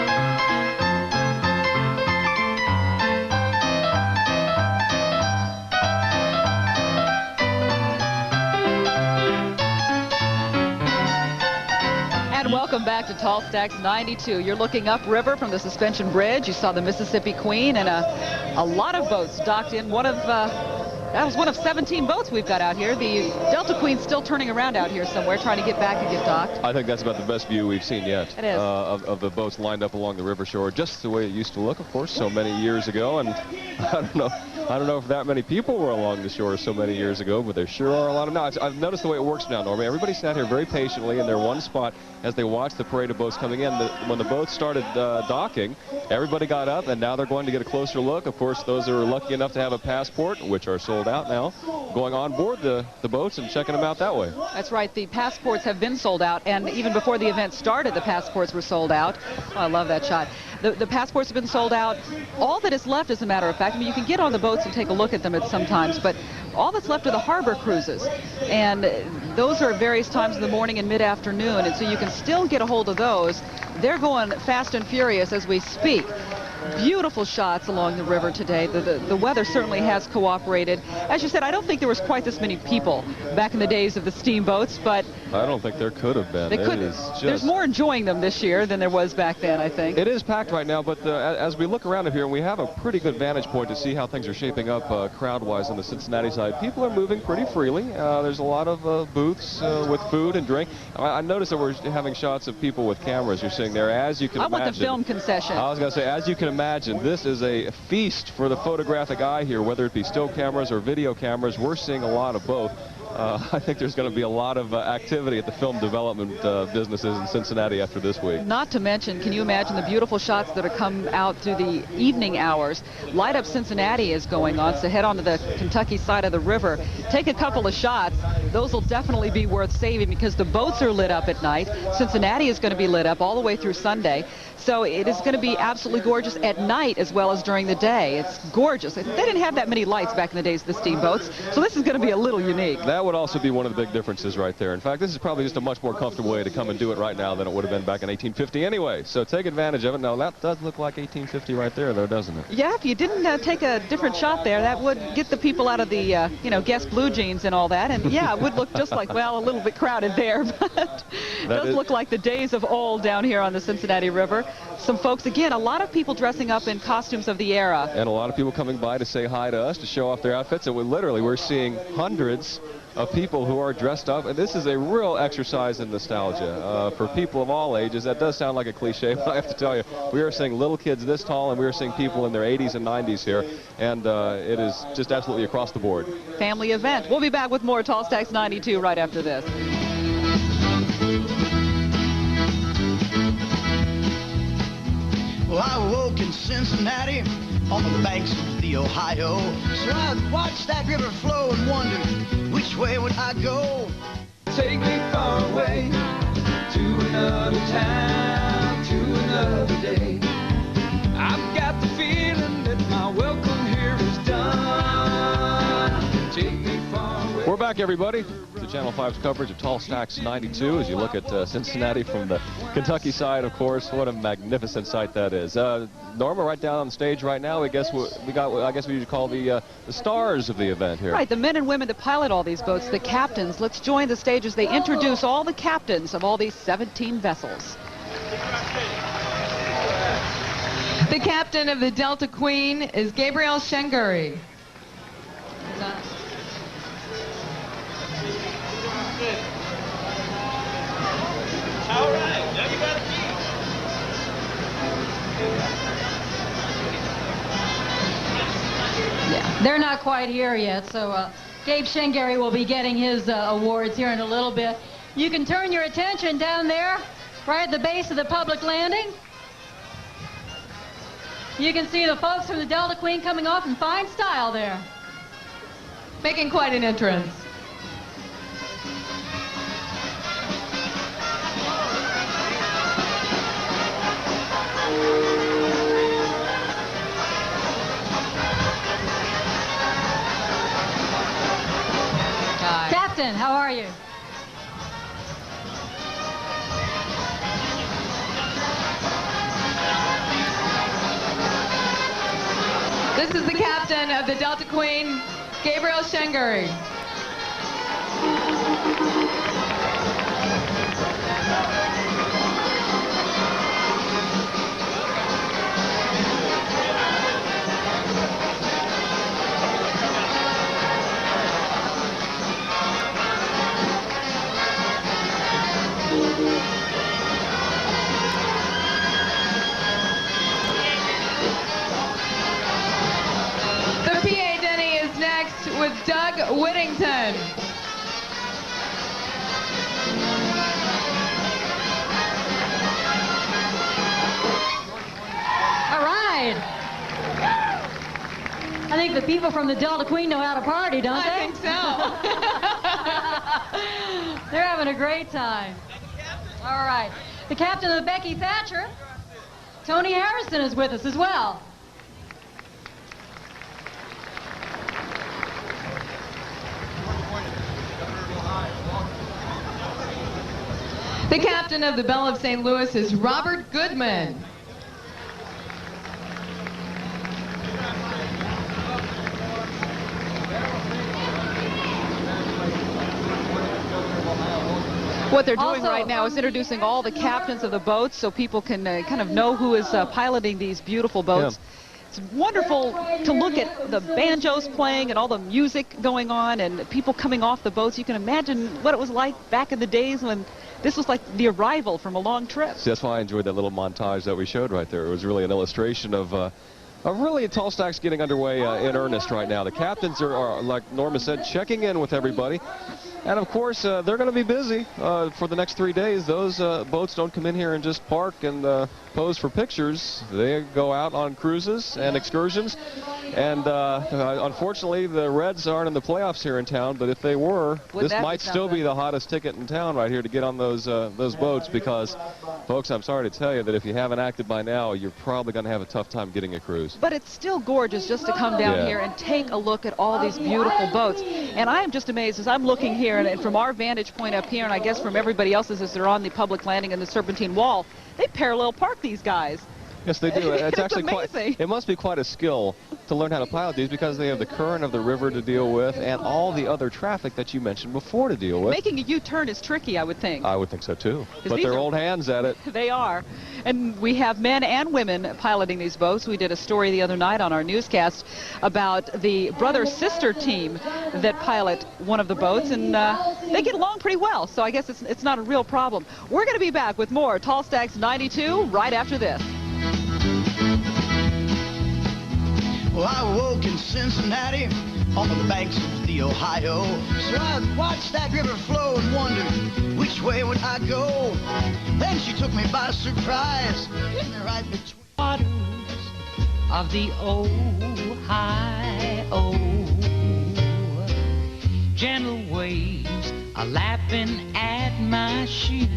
Welcome back to Tall Stacks 92. You're looking upriver from the suspension bridge. You saw the Mississippi Queen and a lot of boats docked in. That was one of 17 boats we've got out here. The Delta Queen's still turning around out here somewhere, trying to get back and get docked. I think that's about the best view we've seen yet. It is. Of the boats lined up along the river shore, just the way it used to look, of course, so many years ago. And I don't know if that many people were along the shore so many years ago, but there sure are a lot of now. I've noticed the way it works now, Norma. Everybody sat here very patiently in their one spot as they watched the parade of boats coming in. When the boats started docking, everybody got up, and now they're going to get a closer look. Of course, those who are lucky enough to have a passport, which are sold out now, going on board the boats and checking them out that way. That's right. The passports have been sold out, and even before the event started, the passports were sold out. Oh, I love that shot. The passports have been sold out. All that is left, as a matter of fact, I mean, you can get on the boats and take a look at them at some times, but all that's left are the harbor cruises. And those are at various times in the morning and mid-afternoon, and so you can still get a hold of those. They're going fast and furious as we speak. Beautiful shots along the river today. The weather certainly has cooperated. As you said, I don't think there was quite this many people back in the days of the steamboats, but I don't think there could have been. There's more enjoying them this year than there was back then, I think. It is packed right now, but as we look around here, and we have a pretty good vantage point to see how things are shaping up crowd-wise on the Cincinnati side. People are moving pretty freely. There's a lot of booths with food and drink. I noticed that we're having shots of people with cameras you're seeing there. As you can imagine. I want the film concession. I was going to say, as you can imagine, this is a feast for the photographic eye here, whether it be still cameras or video cameras. We're seeing a lot of both. I think there's going to be a lot of activity at the film development businesses in Cincinnati after this week. Not to mention, can you imagine the beautiful shots that are come out through the evening hours? Light Up Cincinnati is going on, so head on to the Kentucky side of the river. Take a couple of shots. Those will definitely be worth saving because the boats are lit up at night. Cincinnati is going to be lit up all the way through Sunday. So it is going to be absolutely gorgeous at night as well as during the day. It's gorgeous. They didn't have that many lights back in the days of the steamboats, so this is going to be a little unique. That would also be one of the big differences right there. In fact, this is probably just a much more comfortable way to come and do it right now than it would have been back in 1850 anyway. So take advantage of it. Now, that does look like 1850 right there, though, doesn't it? Yeah, if you didn't take a different shot there, that would get the people out of the, Guess blue jeans and all that. And, yeah, it would look just like, well, a little bit crowded there, but it does look like the days of old down here on the Cincinnati River. Some folks, again, a lot of people dressing up in costumes of the era. And a lot of people coming by to say hi to us, to show off their outfits. And we're seeing hundreds of people who are dressed up, and this is a real exercise in nostalgia for people of all ages. That does sound like a cliche, but I have to tell you, we are seeing little kids this tall, and we are seeing people in their 80s and 90s here, and it is just absolutely across the board. Family event. We'll be back with more Tall Stacks 92 right after this. Well, I woke in Cincinnati on the banks of the Ohio. So I watched that river flow and wondered which way would I go. Take me far away to another town, to another day. I've got the feeling that my welcome here is done. Take me far away. We're back, everybody, to Channel 5's coverage of Tall Stacks 92 as you look at Cincinnati from the Kentucky side, of course. What a magnificent sight that is. Norma, right down on the stage right now, I guess we got what you call the stars of the event here. Right, the men and women that pilot all these boats, the captains. Let's join the stage as they introduce all the captains of all these 17 vessels. The captain of the Delta Queen is Gabriel Shenguri. All right, now you got Yeah, they're not quite here yet, so Gabe Shenguri will be getting his awards here in a little bit. You can turn your attention down there, right at the base of the public landing. You can see the folks from the Delta Queen coming off in fine style there. Making quite an entrance. Captain, how are you? This is the captain of the Delta Queen, Gabriel Shenguri. With Doug Whittington. All right. I think the people from the Delta Queen know how to party, don't they? I think so. They're having a great time. All right. The captain of the Becky Thatcher, Tony Harrison, is with us as well. The captain of the Belle of St. Louis is Robert Goodman. What they're doing right now is introducing all the captains of the boats so people can kind of know who is piloting these beautiful boats. Yeah. It's wonderful to look at the banjos playing and all the music going on and people coming off the boats. You can imagine what it was like back in the days when this was like the arrival from a long trip. See, that's why I enjoyed that little montage that we showed right there. It was really an illustration of really tall stacks getting underway in earnest right now. The captains are, like Norma said, checking in with everybody. And of course, they're going to be busy for the next 3 days. Those boats don't come in here and just park and pose for pictures. They go out on cruises and excursions. And unfortunately, the Reds aren't in the playoffs here in town. But if they were, this might still be the hottest ticket in town right here to get on those boats. Because, folks, I'm sorry to tell you that if you haven't acted by now, you're probably going to have a tough time getting a cruise. But it's still gorgeous just to come down here and take a look at all these beautiful boats. And I am just amazed as I'm looking here, and from our vantage point up here, and I guess from everybody else's as they're on the public landing and the Serpentine Wall, they parallel park these guys. Yes, they do. It's actually amazing. It must be quite a skill to learn how to pilot these because they have the current of the river to deal with and all the other traffic that you mentioned before to deal with. Making a U-turn is tricky, I would think. I would think so, too. But they're old hands at it. They are. And we have men and women piloting these boats. We did a story the other night on our newscast about the brother-sister team that pilot one of the boats, and they get along pretty well, so I guess it's not a real problem. We're going to be back with more Tall Stacks 92 right after this. Well, I woke in Cincinnati on the banks of the Ohio. So I watched that river flow and wondered which way would I go. Then she took me by surprise, hit me right between waters of the Ohio. Gentle waves are lapping at my shoes.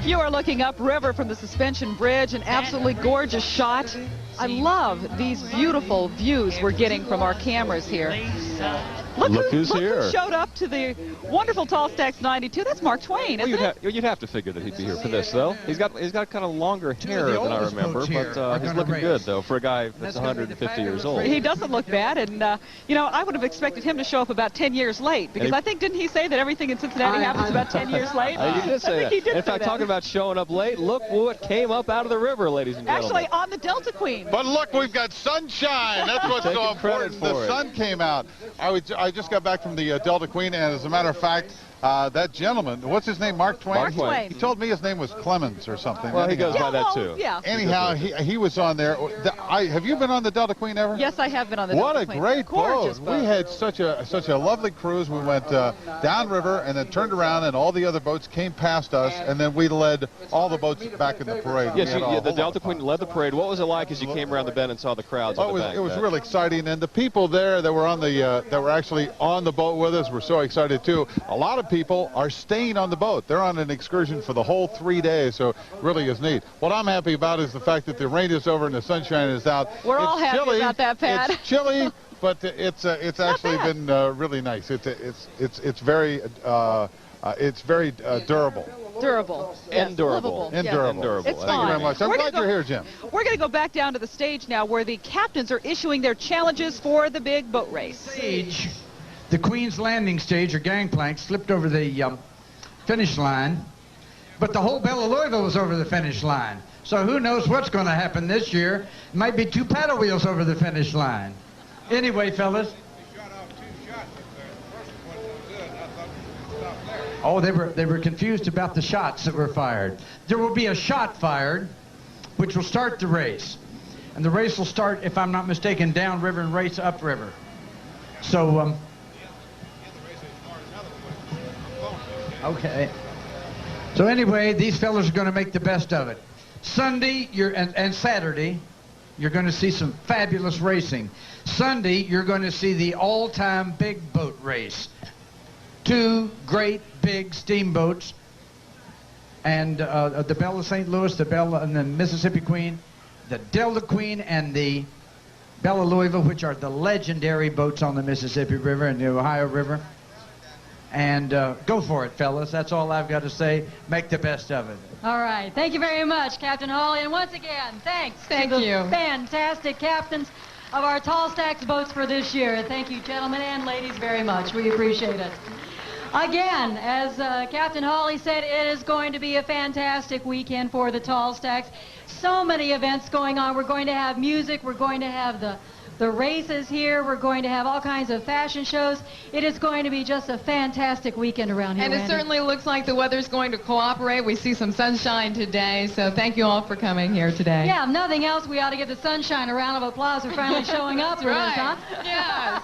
You are looking upriver from the suspension bridge, an absolutely gorgeous shot. I love these beautiful views we're getting from our cameras here. Look who showed up to the wonderful Tall Stacks 92. That's Mark Twain, isn't it? You'd have to figure that he'd be here for this, though. He's got kind of longer hair than I remember, but he's looking good, though, for a guy that's 150 years old. He doesn't look bad, and, you know, I would have expected him to show up about 10 years late, because I think, didn't he say that everything in Cincinnati happens about 10 years late? He did say that. In fact, talking about showing up late, look what came up out of the river, ladies and gentlemen. Actually, on the Delta Queen. But look, we've got sunshine. That's what's so important. The sun came out. I just got back from the Delta Queen, and as a matter of fact, that gentleman, what's his name, Mark Twain? Mark Twain. He told me his name was Clemens or something. Well, he goes by that, too. Yeah. Anyhow, he was on there. Have you been on the Delta Queen ever? Yes, I have been on the Delta Queen. What a great boat. We had such a lovely cruise. We went downriver and then turned around, and all the other boats came past us, and then we led all the boats back in the parade. Yes, the Delta Queen led the parade. What was it like as you came around the bend and saw the crowds? It was really exciting, and the people there that were on the that were actually on the boat with us were so excited too. A lot of people are staying on the boat. They're on an excursion for the whole 3 days, so it really is neat. What I'm happy about is the fact that the rain is over and the sunshine is out. We're all happy about that, Pat. It's chilly, but it's actually been really nice. It's very durable. Durable. Endurable. Yes. Endurable. It's Thank you very much. I'm glad you're here, Jim. We're going to go back down to the stage now where the captains are issuing their challenges for the big boat race. Stage. The Queen's Landing stage or gangplank slipped over the finish line, but the whole Bella Louisville was over the finish line. So who knows what's going to happen this year? It might be 2 paddle wheels over the finish line. Anyway, fellas. Oh, they were confused about the shots that were fired. There will be a shot fired, which will start the race. And the race will start, if I'm not mistaken, downriver and race upriver. So, okay. So anyway, these fellas are going to make the best of it. Sunday and Saturday, you're going to see some fabulous racing. Sunday, you're going to see the all-time big boat race. 2 great big steamboats, and the Bella St. Louis, the Bella and the Mississippi Queen, the Delta Queen, and the Bella Louisville, which are the legendary boats on the Mississippi River and the Ohio River. And go for it, fellas. That's all I've got to say. Make the best of it. All right. Thank you very much, Captain Hawley. And once again, thanks to the fantastic captains of our Tall Stacks boats for this year. Thank you, gentlemen and ladies, very much. We appreciate it. Again, as Captain Hawley said, it is going to be a fantastic weekend for the Tall Stacks. So many events going on. We're going to have music. We're going to have the races here. We're going to have all kinds of fashion shows. It is going to be just a fantastic weekend around here. And it Randy. certainly looks like the weather's going to cooperate. We see some sunshine today, so thank you all for coming here today. Yeah, if nothing else, we ought to give the sunshine a round of applause for finally showing up for right. this, huh? Yes.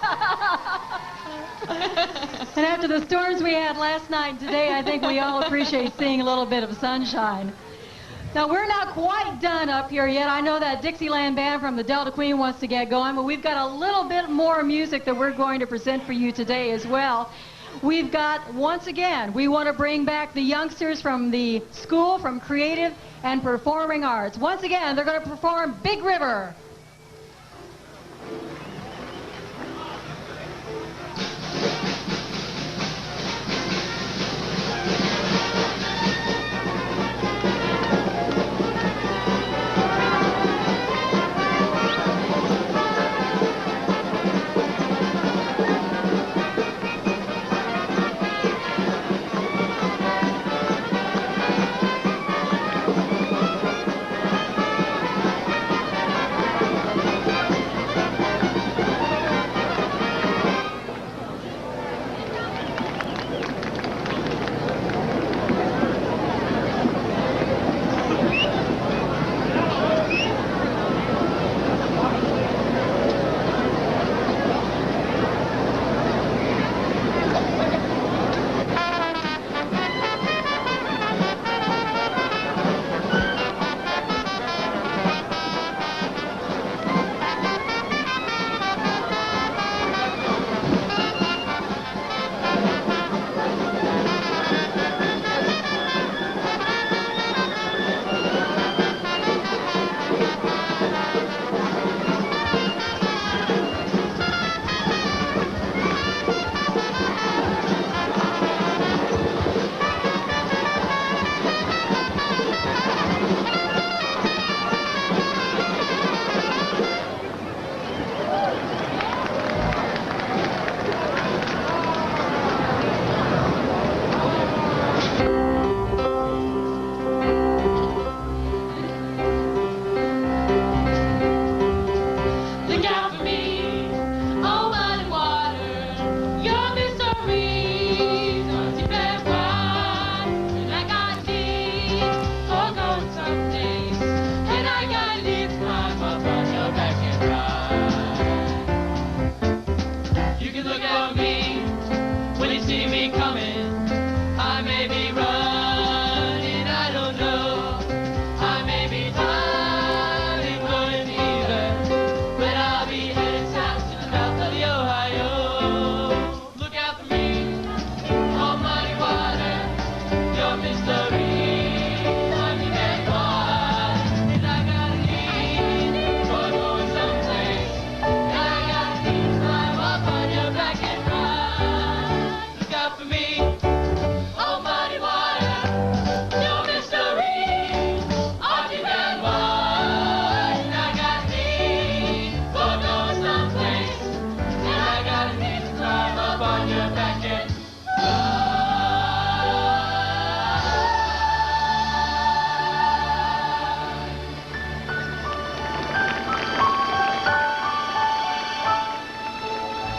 And after the storms we had last night and today, I think we all appreciate seeing a little bit of sunshine. Now, we're not quite done up here yet. I know that Dixieland band from the Delta Queen wants to get going, but we've got a little bit more music that we're going to present for you today as well. We've got, once again, we want to bring back the youngsters from the School from Creative and Performing Arts. Once again, they're going to perform Big River.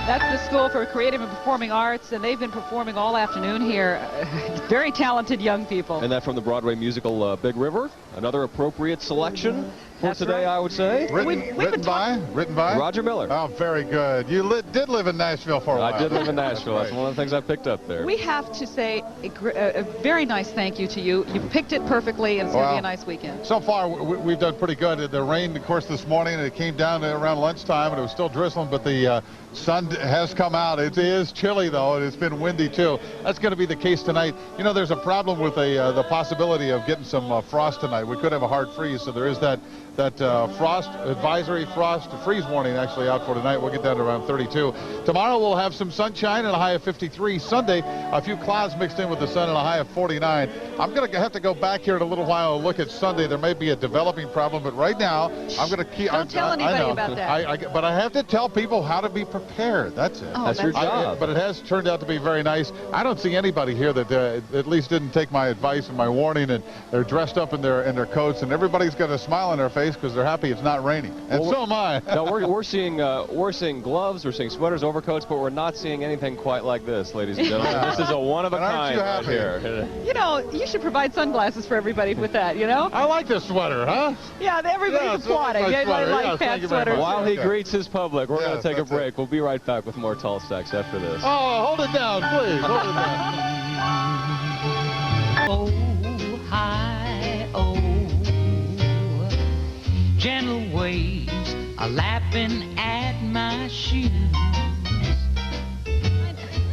That's the School for Creative and Performing Arts, and they've been performing all afternoon here. Very talented young people. And that from the Broadway musical Big River, another appropriate selection for That's today, right. I would say. Written by? Roger Miller. Oh, very good. You did live in Nashville for a while. I did live in Nashville. That's one of the things I picked up there. We have to say a very nice thank you to you. You picked it perfectly, and it's going to be a nice weekend. So far, we've done pretty good. The rain, of course, this morning, and it came down around lunchtime, and it was still drizzling, but the sun has come out. It is chilly, though, and it's been windy, too. That's going to be the case tonight. You know, there's a problem with the possibility of getting some frost tonight. We could have a hard freeze, so there is that that frost advisory, freeze warning actually out for tonight. We'll get down to around 32. Tomorrow we'll have some sunshine and a high of 53. Sunday, a few clouds mixed in with the sun and a high of 49. I'm going to have to go back here in a little while and look at Sunday. There may be a developing problem, but right now I'm going to keep. Don't tell anybody about that. But I have to tell people how to be prepared. That's it. Oh, that's your job. But it has turned out to be very nice. I don't see anybody here that at least didn't take my advice and my warning, and they're dressed up in their coats, and everybody's got a smile on their face because they're happy it's not raining, and well, so am I. No, we're seeing gloves, we're seeing sweaters, overcoats, but we're not seeing anything quite like this, ladies and gentlemen. This is a one of a kind right here. You know, you should provide sunglasses for everybody with that. You know. I like this sweater, huh? Yeah, everybody's applauding. Everybody likes Pat's sweater. While he greets his public, we're going to take a break. We'll be right back with more Tall Stacks after this. Oh, hold it down, please. Hold it down. Oh, hi, oh. Gentle waves are lapping at my shoes.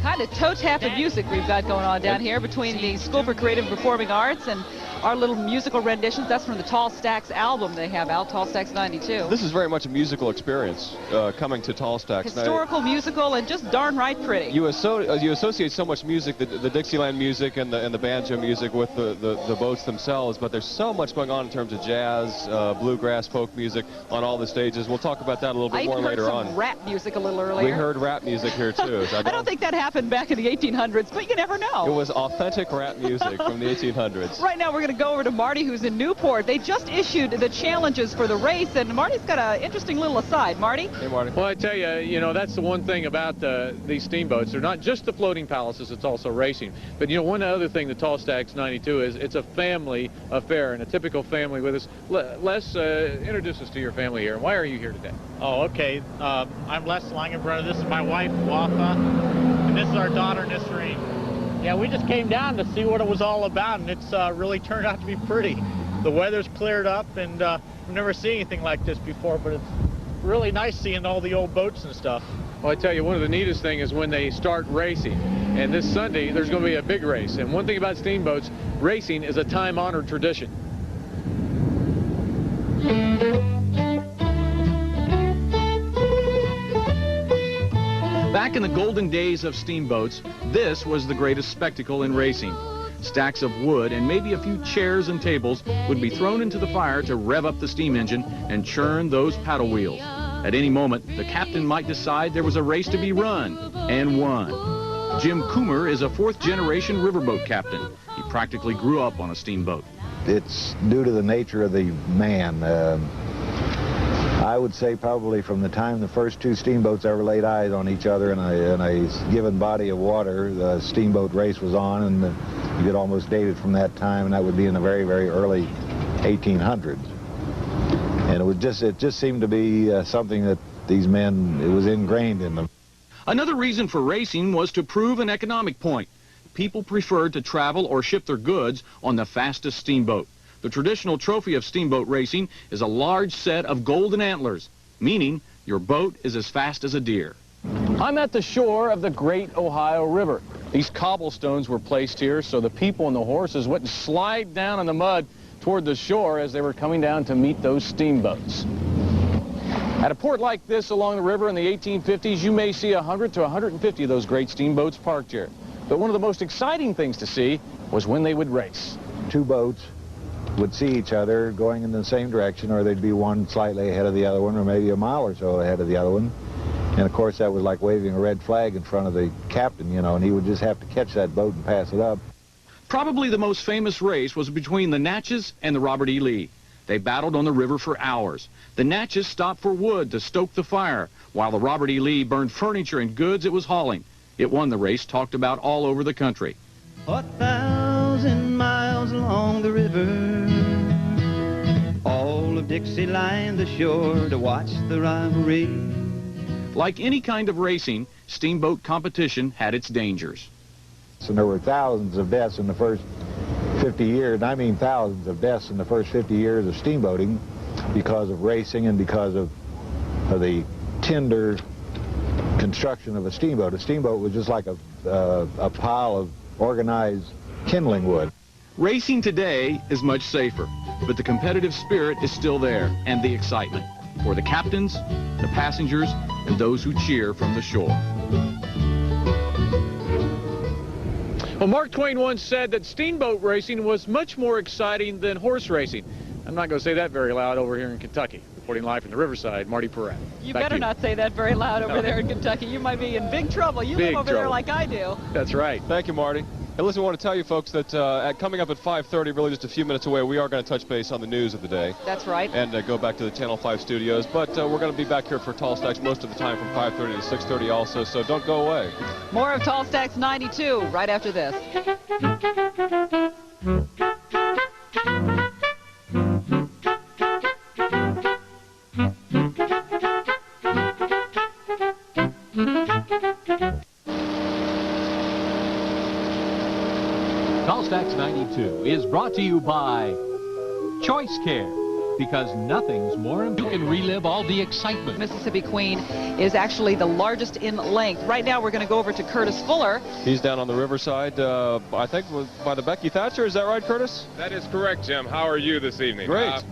Kind of toe-tapping music we've got going on down here between the School for Creative and Performing Arts and our little musical renditions. That's from the Tall Stacks album they have out, Tall Stacks 92. This is very much a musical experience coming to Tall Stacks. Historical, musical, and just darn right pretty. You associate so much music, the Dixieland music and the banjo music with the boats themselves, but there's so much going on in terms of jazz, bluegrass, folk music on all the stages. We'll talk about that a little bit more later on. I heard some rap music a little earlier. We heard rap music here too. I don't think that happened back in the 1800s, but you never know. It was authentic rap music from the 1800s. Right now we're going to go over to Marty, who's in Newport. They just issued the challenges for the race, and Marty's got an interesting little aside. Marty? Hey, Marty. Well, I tell you, you know, that's the one thing about these steamboats. They're not just the floating palaces, it's also racing. But, you know, one other thing the Tall Stacks 92 is, it's a family affair, and a typical family with us. Les, introduce us to your family here, and why are you here today? Oh, okay. I'm Les Langenbrunner. This is my wife, Wafa, and this is our daughter, Nisreen. Yeah, we just came down to see what it was all about, and it's really turned out to be pretty. The weather's cleared up, and we've never seen anything like this before, but it's really nice seeing all the old boats and stuff. Well, I tell you, one of the neatest things is when they start racing. And this Sunday, there's going to be a big race. And one thing about steamboats, racing is a time-honored tradition. Back in the golden days of steamboats, this was the greatest spectacle in racing. Stacks of wood and maybe a few chairs and tables would be thrown into the fire to rev up the steam engine and churn those paddle wheels. At any moment, the captain might decide there was a race to be run and won. Jim Coomer is a fourth-generation riverboat captain. He practically grew up on a steamboat. It's due to the nature of the man. I would say probably from the time the first two steamboats ever laid eyes on each other in a given body of water, the steamboat race was on, and you could almost date it from that time, and that would be in the very, very early 1800s. And it just seemed to be something that these men, it was ingrained in them. Another reason for racing was to prove an economic point. People preferred to travel or ship their goods on the fastest steamboat. The traditional trophy of steamboat racing is a large set of golden antlers, meaning your boat is as fast as a deer. I'm at the shore of the Great Ohio River. These cobblestones were placed here so the people and the horses wouldn't slide down in the mud toward the shore as they were coming down to meet those steamboats. At a port like this along the river in the 1850s, you may see 100 to 150 of those great steamboats parked here. But one of the most exciting things to see was when they would race. Two boats would see each other going in the same direction, or they'd be one slightly ahead of the other one, or maybe a mile or so ahead of the other one. And of course that was like waving a red flag in front of the captain, you know, and he would just have to catch that boat and pass it up. Probably the most famous race was between the Natchez and the Robert E. Lee. They battled on the river for hours. The Natchez stopped for wood to stoke the fire, while the Robert E. Lee burned furniture and goods it was hauling. It won the race talked about all over the country. 1,000 miles along the river, all of Dixie lined the shore to watch the rivalry. Like any kind of racing, steamboat competition had its dangers. And there were thousands of deaths in the first 50 years, and I mean thousands of deaths in the first 50 years of steamboating because of racing and because of the tender construction of a steamboat. A steamboat was just like a pile of organized kindling wood. Racing today is much safer. but the competitive spirit is still there, and the excitement for the captains, the passengers, and those who cheer from the shore. Well, Mark Twain once said that steamboat racing was much more exciting than horse racing. I'm not going to say that very loud over here in Kentucky. Reporting live from the Riverside, Marty Pieratt. You Back better to you. not say that very loud over there in Kentucky. You might be in big trouble. You Big live over there trouble. like I do. That's right. Thank you, Marty. Hey, listen, I want to tell you folks that coming up at 5:30, really just a few minutes away, we are going to touch base on the news of the day. That's right. And go back to the Channel 5 studios. But we're going to be back here for Tall Stacks most of the time from 5:30 to 6:30 also, so don't go away. More of Tall Stacks 92 right after this. Tall Stacks 92 is brought to you by Choice Care, because nothing's more important. You can relive all the excitement. Mississippi Queen is actually the largest in length. Right now we're going to go over to Courtis Fuller. He's down on the Riverside, I think, by the Becky Thatcher. Is that right, Courtis? That is correct, Jim. How are you this evening? Great.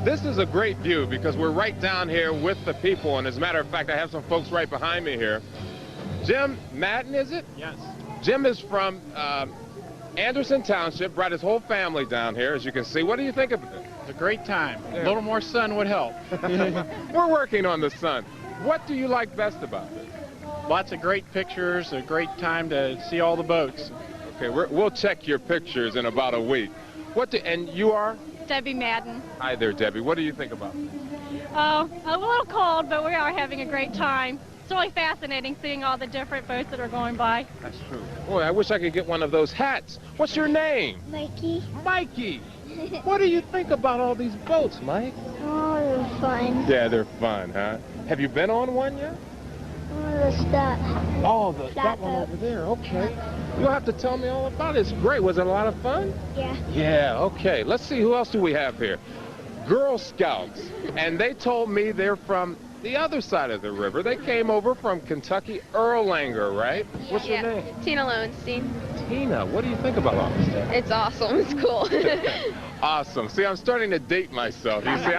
This is a great view because we're right down here with the people, and as a matter of fact, I have some folks right behind me here. Jim Madden, is it? Yes. Jim is from Anderson Township, brought his whole family down here, as you can see. What do you think of it? It's a great time. Yeah. A little more sun would help. We're working on the sun. What do you like best about this? Lots of great pictures, a great time to see all the boats. Okay, we'll check your pictures in about a week. And you are? Debbie Madden. Hi there, Debbie. What do you think about it? Oh, a little cold, but we are having a great time. It's really fascinating seeing all the different boats that are going by. That's true. Boy, I wish I could get one of those hats. What's your name? Mikey. Mikey. What do you think about all these boats, Mike? Oh, they're fun. Yeah, they're fun, huh? Have you been on one yet? That one over there. Okay. You'll have to tell me all about it. It's great. Was it a lot of fun? Yeah. Yeah, okay. Let's see. Who else do we have here? Girl Scouts. And they told me they're from the other side of the river. They came over from Kentucky, Erlanger, right? What's your name? Tina Lowenstein. Tina, what do you think about all this stuff? It's awesome. It's cool. Awesome. See, I'm starting to date myself. You see,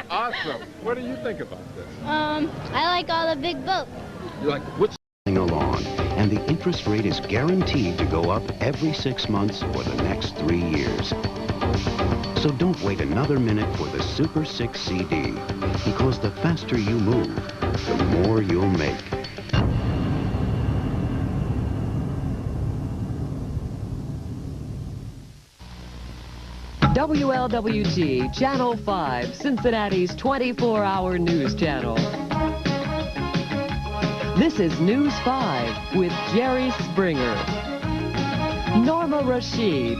awesome. What do you think about this? I like all the big boats. You like which? Along, and the interest rate is guaranteed to go up every 6 months for the next 3 years. So don't wait another minute for the Super 6 CD, because the faster you move, the more you'll make. WLWT Channel 5, Cincinnati's 24-hour news channel. This is News 5 with Jerry Springer, Norma Rashid,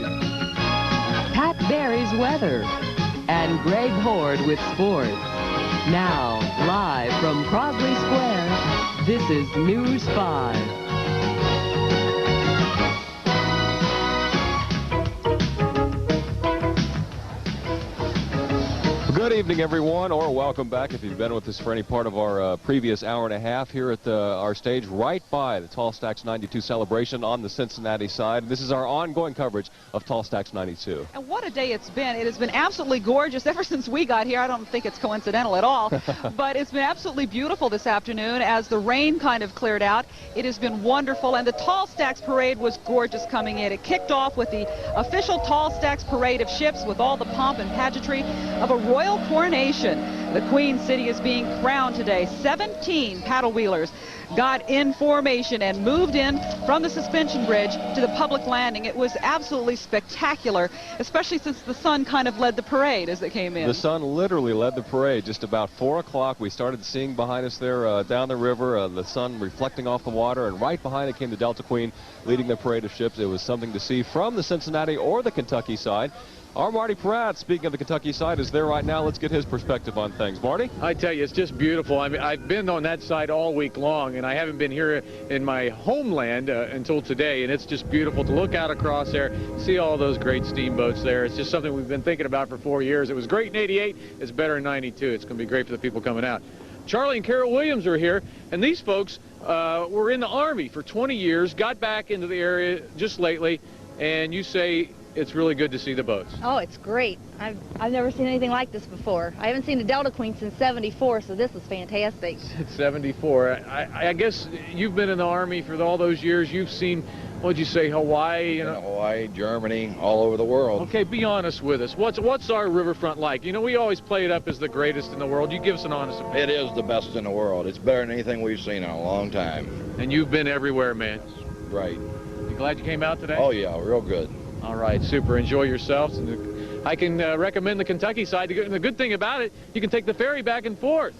Pat Barry's weather, and Greg Hoard with sports. Now, live from Crosley Square, this is News 5. Good evening, everyone, or welcome back if you've been with us for any part of our previous hour and a half here at our stage right by the Tall Stacks 92 celebration on the Cincinnati side. This is our ongoing coverage of Tall Stacks 92. And what a day it's been. It has been absolutely gorgeous ever since we got here. I don't think it's coincidental at all, but it's been absolutely beautiful this afternoon as the rain kind of cleared out. It has been wonderful, and the Tall Stacks Parade was gorgeous coming in. It kicked off with the official Tall Stacks Parade of ships with all the pomp and pageantry of a royal coronation. The Queen City is being crowned today. 17 paddle wheelers got in formation and moved in from the suspension bridge to the public landing. It was absolutely spectacular, especially since the sun kind of led the parade as it came in. The sun literally led the parade. Just about 4 o'clock, we started seeing behind us there down the river, the sun reflecting off the water, and right behind it came the Delta Queen leading the parade of ships. It was something to see from the Cincinnati or the Kentucky side. Our Marty Pieratt, speaking of the Kentucky side, is there right now. Let's get his perspective on things. Marty? I tell you, it's just beautiful. I mean, I've been on that side all week long, and I haven't been here in my homeland until today, and it's just beautiful to look out across there, see all those great steamboats there. It's just something we've been thinking about for 4 years. It was great in '88. It's better in '92. It's going to be great for the people coming out. Charlie and Carol Williams are here, and these folks were in the Army for 20 years, got back into the area just lately, and you say it's really good to see the boats. Oh, it's great. I've never seen anything like this before. I haven't seen a Delta Queen since '74, so this is fantastic. It's 74. I guess you've been in the Army for all those years. You've seen, what'd you say, Hawaii? You know? Hawaii, Germany, all over the world. Okay, be honest with us. What's our riverfront like? You know, we always play it up as the greatest in the world. You give us an honest opinion. It is the best in the world. It's better than anything we've seen in a long time. And you've been everywhere, man. Right. You glad you came out today? Oh, yeah, real good. All right, super. Enjoy yourselves. And I can recommend the Kentucky side. And the good thing about it, you can take the ferry back and forth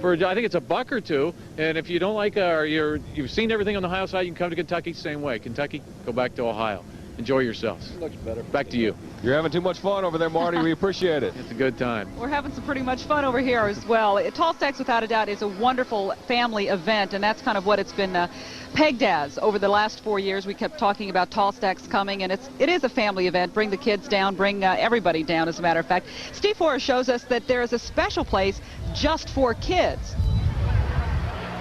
for, I think it's $1 or $2. And if you don't like, or you've seen everything on the Ohio side, you can come to Kentucky, same way. Kentucky, go back to Ohio. Enjoy yourselves. It looks better. Back to you. You're having too much fun over there, Marty. We appreciate it. It's a good time. We're having some pretty much fun over here as well. Tall Stacks, without a doubt, is a wonderful family event, and that's kind of what it's been pegged as over the last 4 years. We kept talking about Tall Stacks coming, and it is a family event. Bring the kids down, bring everybody down, as a matter of fact. Steve Forrest shows us that there is a special place just for kids.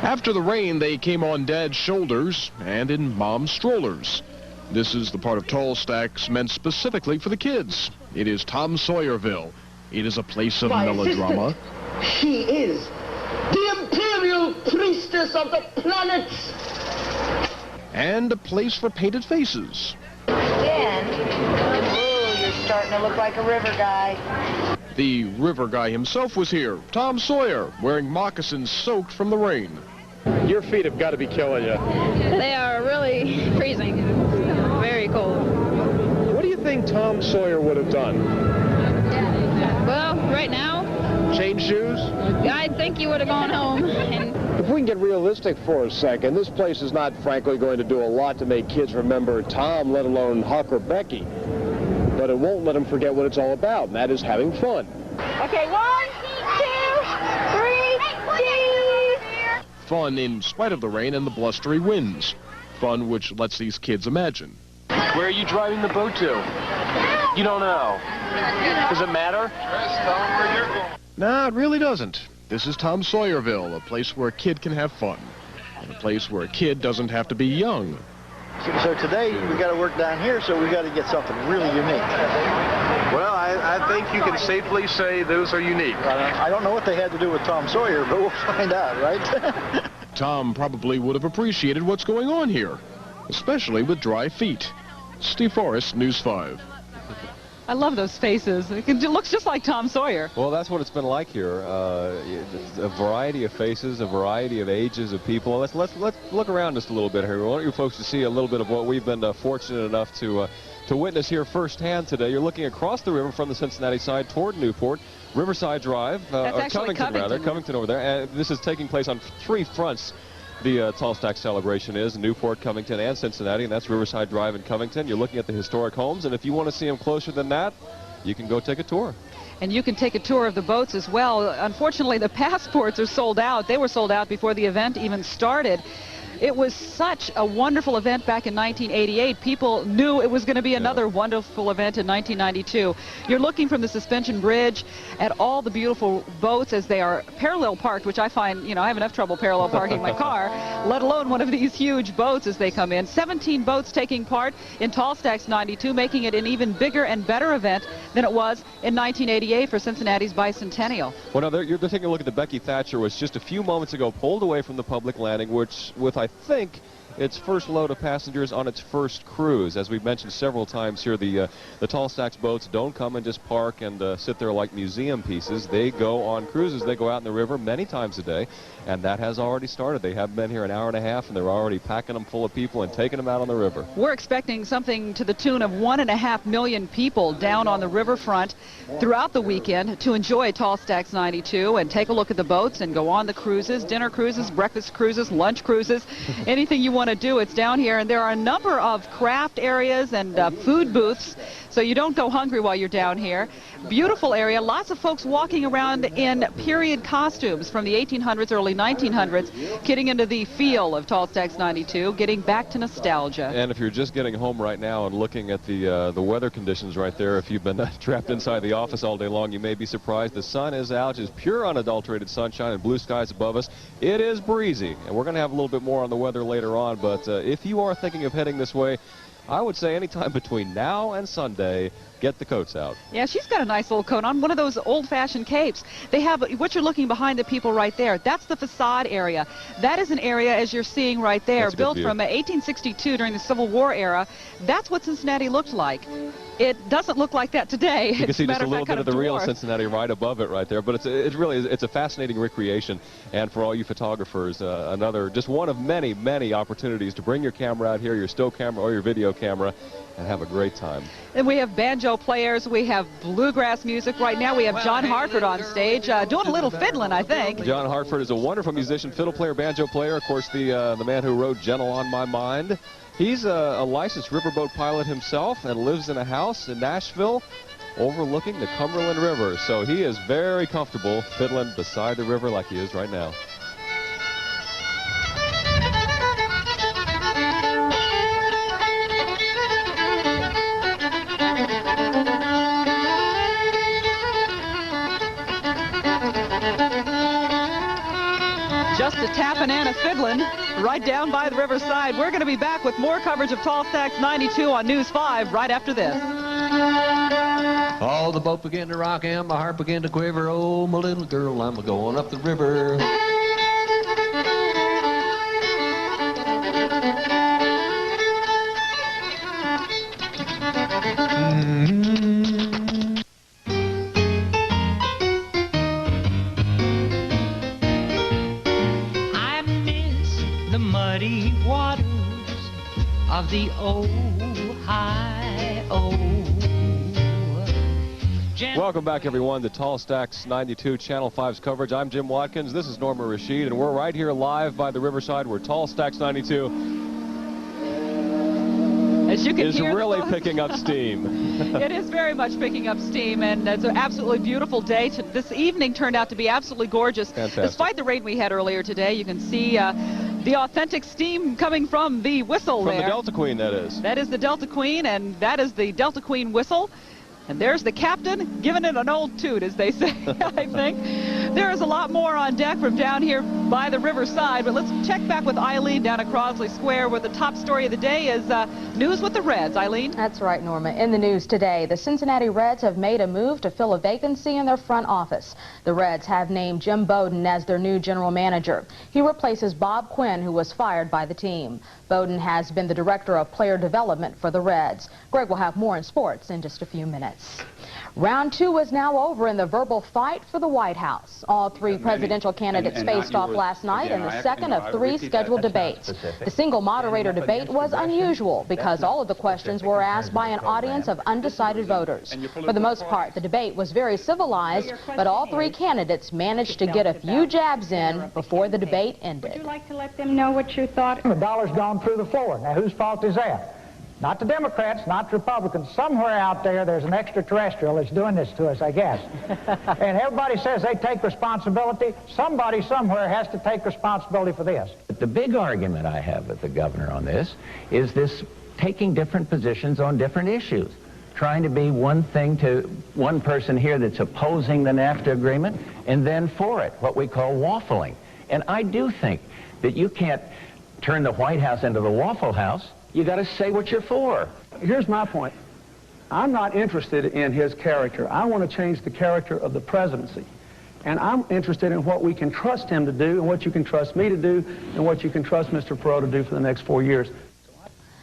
After the rain, they came on Dad's shoulders and in Mom's strollers. This is the part of Tall Stacks meant specifically for the kids. It is Tom Sawyerville. It is a place of melodrama. She is the imperial priestess of the planets. And a place for painted faces. Dan, ooh, you're starting to look like a river guy. The river guy himself was here, Tom Sawyer, wearing moccasins soaked from the rain. Your feet have got to be killing you. They are really freezing. Very cold. What do you think Tom Sawyer would have done? Well, right now, Change shoes? I think he would have gone home. And if we can get realistic for a second, this place is not, frankly, going to do a lot to make kids remember Tom, let alone Huck or Becky. But it won't let them forget what it's all about, and that is having fun. Okay, 1, 2, 3, cheese! Fun in spite of the rain and the blustery winds. Fun which lets these kids imagine. Where are you driving the boat to? You don't know. Does it matter? No, it really doesn't. This is Tom Sawyerville, a place where a kid can have fun. And a place where a kid doesn't have to be young. So today we got to work down here, so we got to get something really unique. Well, I think you can safely say those are unique. I don't know what they had to do with Tom Sawyer, but we'll find out, right? Tom probably would have appreciated what's going on here, especially with dry feet. Steve Forrest, News 5. I love those faces. It looks just like Tom Sawyer. Well, that's what it's been like here. A variety of faces, a variety of ages of people. Let's look around just a little bit here. We want you folks to see a little bit of what we've been fortunate enough to witness here firsthand today. You're looking across the river from the Cincinnati side toward Newport. Riverside Drive, or Covington over there. This is taking place on 3 fronts. The Tall Stack celebration is Newport, Covington, and Cincinnati, and that's Riverside Drive in Covington. You're looking at the historic homes, and if you want to see them closer than that, you can go take a tour. And you can take a tour of the boats as well. Unfortunately, the passports are sold out. They were sold out before the event even started. It was such a wonderful event back in 1988. People knew it was going to be another wonderful event in 1992. You're looking from the suspension bridge at all the beautiful boats as they are parallel parked, which I find, you know, I have enough trouble parallel parking my car, let alone one of these huge boats as they come in. 17 boats taking part in Tall Stacks 92, making it an even bigger and better event than it was in 1988 for Cincinnati's bicentennial. Well, now they're taking a look at the Becky Thatcher, was just a few moments ago pulled away from the public landing, which with, I think, its first load of passengers on its first cruise. As we've mentioned several times here, the Tall Stacks boats don't come and just park and sit there like museum pieces. They go on cruises. They go out in the river many times a day, and that has already started. They have been here an hour and a half, and they're already packing them full of people and taking them out on the river. We're expecting something to the tune of 1.5 million people down on the riverfront throughout the weekend to enjoy Tall Stacks 92 and take a look at the boats and go on the cruises, dinner cruises, breakfast cruises, lunch cruises, anything you want to do. It's down here, and there are a number of craft areas and food booths, so you don't go hungry while you're down here. Beautiful area. Lots of folks walking around in period costumes from the 1800s, early 1900s, getting into the feel of Tall Stacks 92, getting back to nostalgia. And if you're just getting home right now and looking at the weather conditions right there, if you've been trapped inside the office all day long, you may be surprised. The sun is out, just pure unadulterated sunshine and blue skies above us. It is breezy, and we're going to have a little bit more on the weather later on, but if you are thinking of heading this way, I would say anytime between now and Sunday, get the coats out. Yeah, she's got a nice little coat on, one of those old-fashioned capes. They have, what you're looking behind the people right there, that's the facade area. That is an area, as you're seeing right there, built from 1862 during the Civil War era. That's what Cincinnati looked like. It doesn't look like that today. You can see just a little bit of the real dwarf. Cincinnati right above it right there, but it really is, it's a fascinating recreation, and for all you photographers, just one of many, many opportunities to bring your camera out here, your still camera or your video camera, and have a great time. And we have banjo players, we have bluegrass music. Right now we have John Hartford on stage doing a little fiddling, I think. John Hartford is a wonderful musician, fiddle player, banjo player, of course the man who wrote Gentle on My Mind. He's a licensed riverboat pilot himself and lives in a house in Nashville overlooking the Cumberland River. So he is very comfortable fiddling beside the river like he is right now. Just a tapping and a fiddling right down by the riverside. We're going to be back with more coverage of Tall Stacks 92 on News 5 right after this. Oh, the boat began to rock and my heart began to quiver. Oh, my little girl, I'm going up the river. Of the Ohio. Welcome back, everyone, to Tall Stacks 92 Channel 5's coverage. I'm Jim Watkins. This is Norma Rashid, and we're right here live by the riverside where Tall Stacks 92 As you can is hear, really picking up steam. It is very much picking up steam, and it's an absolutely beautiful day. This evening turned out to be absolutely gorgeous. Fantastic. Despite the rain we had earlier today, you can see the authentic steam coming from the whistle there. From the Delta Queen, that is. That is the Delta Queen, and that is the Delta Queen whistle. And there's the captain giving it an old toot, as they say, I think. There is a lot more on deck from down here by the riverside, but let's check back with Eileen down at Crosley Square, where the top story of the day is news with the Reds. Eileen? That's right, Norma. In the news today, the Cincinnati Reds have made a move to fill a vacancy in their front office. The Reds have named Jim Bowden as their new general manager. He replaces Bob Quinn, who was fired by the team. Bowden has been the director of player development for the Reds. Greg will have more in sports in just a few minutes. Round two is now over in the verbal fight for the White House. All three presidential candidates faced off last night in the second of three scheduled debates. The single moderator debate was unusual because all of the questions were asked by an audience of undecided voters. For the most part, the debate was very civilized, but all three candidates managed to get a few jabs in before the debate ended. Would you like to let them know what you thought? The dollar's gone through the floor. Now, whose fault is that? Not the Democrats, not the Republicans. Somewhere out there's an extraterrestrial that's doing this to us, I guess. And everybody says they take responsibility. Somebody somewhere has to take responsibility for this. But the big argument I have with the governor on this is this taking different positions on different issues. Trying to be one thing to one person here that's opposing the NAFTA agreement and then for it, what we call waffling. And I do think that you can't turn the White House into the Waffle House. You got to say what you're for. Here's my point. I'm not interested in his character. I want to change the character of the presidency. And I'm interested in what we can trust him to do and what you can trust me to do and what you can trust Mr. Perot to do for the next 4 years.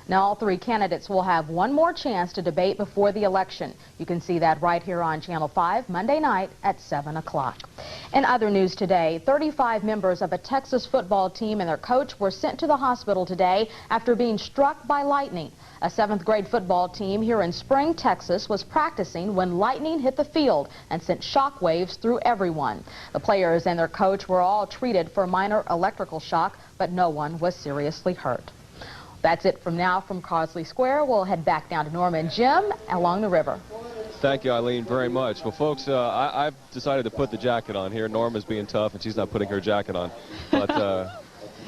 Now, all three candidates will have one more chance to debate before the election. You can see that right here on Channel 5, Monday night at 7 o'clock. In other news today, 35 members of a Texas football team and their coach were sent to the hospital today after being struck by lightning. A 7th grade football team here in Spring, Texas was practicing when lightning hit the field and sent shock waves through everyone. The players and their coach were all treated for minor electrical shock, but no one was seriously hurt. That's it from now from Crosley Square. We'll head back down to Norma and Jim along the river. Thank you, Eileen, very much. Well, folks, I've decided to put the jacket on here. Norma's being tough, and she's not putting her jacket on. But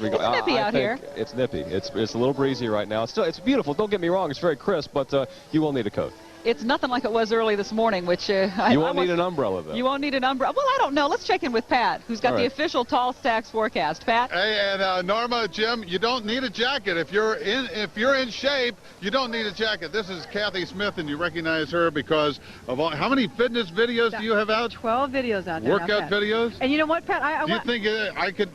it's nippy out here. It's nippy. It's a little breezy right now. It's beautiful. Don't get me wrong. It's very crisp, but you will need a coat. It's nothing like it was early this morning, which you won't need an umbrella, though. You won't need an umbrella. Well, I don't know. Let's check in with Pat, who's got the official Tall Stacks forecast. Pat? Hey, and Norma, Jim, you don't need a jacket. If you're in shape, you don't need a jacket. This is Kathy Smith, and you recognize her because of all. How many fitness videos do you have out? 12 videos out there. Workout videos? And you know what, Pat? Do you think I could...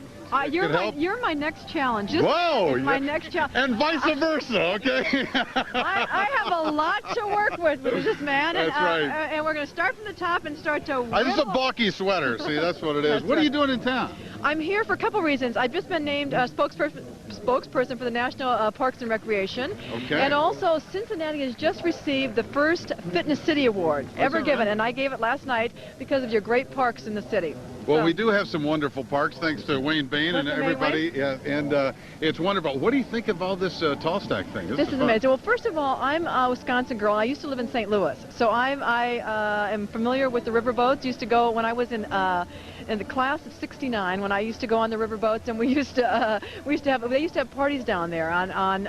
You're my next challenge. Whoa! My next challenge. And vice versa, okay? I have a lot to work with this man. That's right. And we're going to start from the top and start to This is a bulky sweater. See, that's what it is. What are you doing in town? I'm here for a couple reasons. I've just been named spokesperson for the National Parks and Recreation. Okay. And also, Cincinnati has just received the first Fitness City Award ever given. And I gave it last night because of your great parks in the city. Well, we do have some wonderful parks, thanks to Wayne Bain and everybody. Yeah, and it's wonderful. What do you think of all this tall stack thing? This is amazing. Well, first of all, I'm a Wisconsin girl. I used to live in St. Louis, so I am familiar with the riverboats. Used to go when I was in the class of '69. When I used to go on the riverboats, and they used to have parties down there on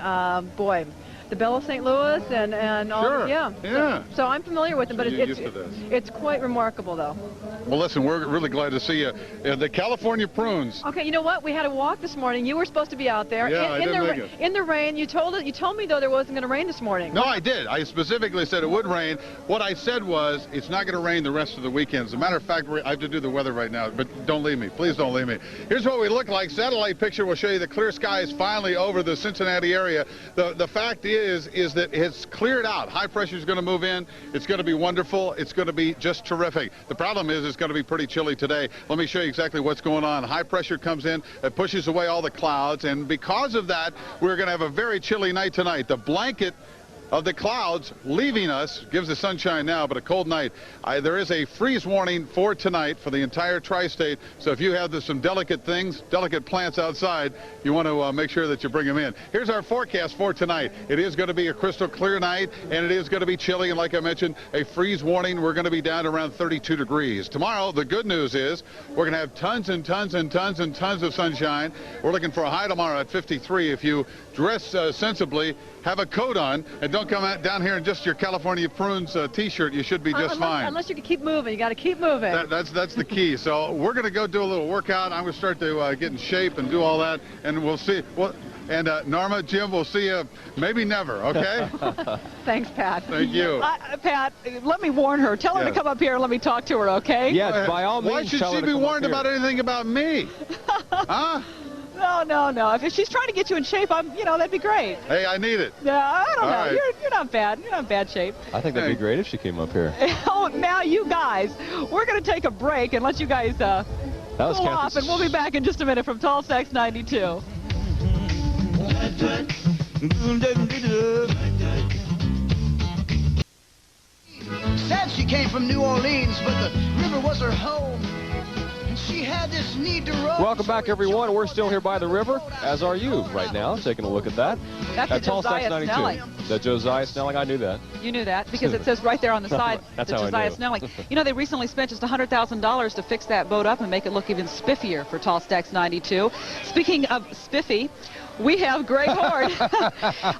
the Belle of St. Louis and all. Sure. Yeah. So I'm familiar with them, but it's quite remarkable, though. Well, listen, we're really glad to see you. The California prunes. Okay, you know what? We had a walk this morning. You were supposed to be out there. Yeah, I didn't make it. In the rain. You told me though there wasn't going to rain this morning. No, I did. I specifically said it would rain. What I said was it's not going to rain the rest of the weekend. As a matter of fact, I have to do the weather right now, but don't leave me. Please don't leave me. Here's what we look like. Satellite picture will show you the clear skies finally over the Cincinnati area. The fact is that it's cleared out. High pressure is going to move in. It's going to be wonderful. It's going to be just terrific. The problem is it's going to be pretty chilly today. Let me show you exactly what's going on. High pressure comes in, it pushes away all the clouds, and because of that, we're going to have a very chilly night tonight. The blanket of the clouds leaving us gives the sunshine now, but a cold night. There is a freeze warning for tonight for the entire tri-state, so if you have some delicate things, delicate plants outside, you want to make sure that you bring them in. Here's our forecast for tonight. It is going to be a crystal clear night, and it is going to be chilly, and like I mentioned, a freeze warning. We're going to be down to around 32 degrees. Tomorrow, the good news is we're going to have tons and tons and tons and tons of sunshine. We're looking for a high tomorrow at 53. If you dress sensibly, have a coat on, and don't come down here in just your California Prunes t-shirt. You should be just fine. Unless you can keep moving. You got to keep moving. That's the key. So we're going to go do a little workout. I'm going to start to get in shape and do all that, and we'll see. And Norma, Jim, we'll see you maybe never, okay? Thanks, Pat. Thank you. Pat, let me warn her. Tell her to come up here and let me talk to her, okay? Yes, by all means. Why should she be warned about anything about me? Huh? No. If she's trying to get you in shape, that'd be great. Hey, I need it. Yeah, I don't know. Right. You're not bad. You're not in bad shape. I think that'd be great if she came up here. Oh, now you guys, we're going to take a break and let you guys cool off, and we'll be back in just a minute from Tall Stacks 92. Said she came from New Orleans, but the river was her home. She had this need to roam. Welcome back, everyone. We're still here by the river, as are you right now, taking a look at that. That's a Josiah Snelling. That Josiah Snelling, I knew that. You knew that because it says right there on the side that Josiah Snelling. You know, they recently spent just $100,000 to fix that boat up and make it look even spiffier for Tall Stacks 92. Speaking of spiffy, we have Greg Hoard.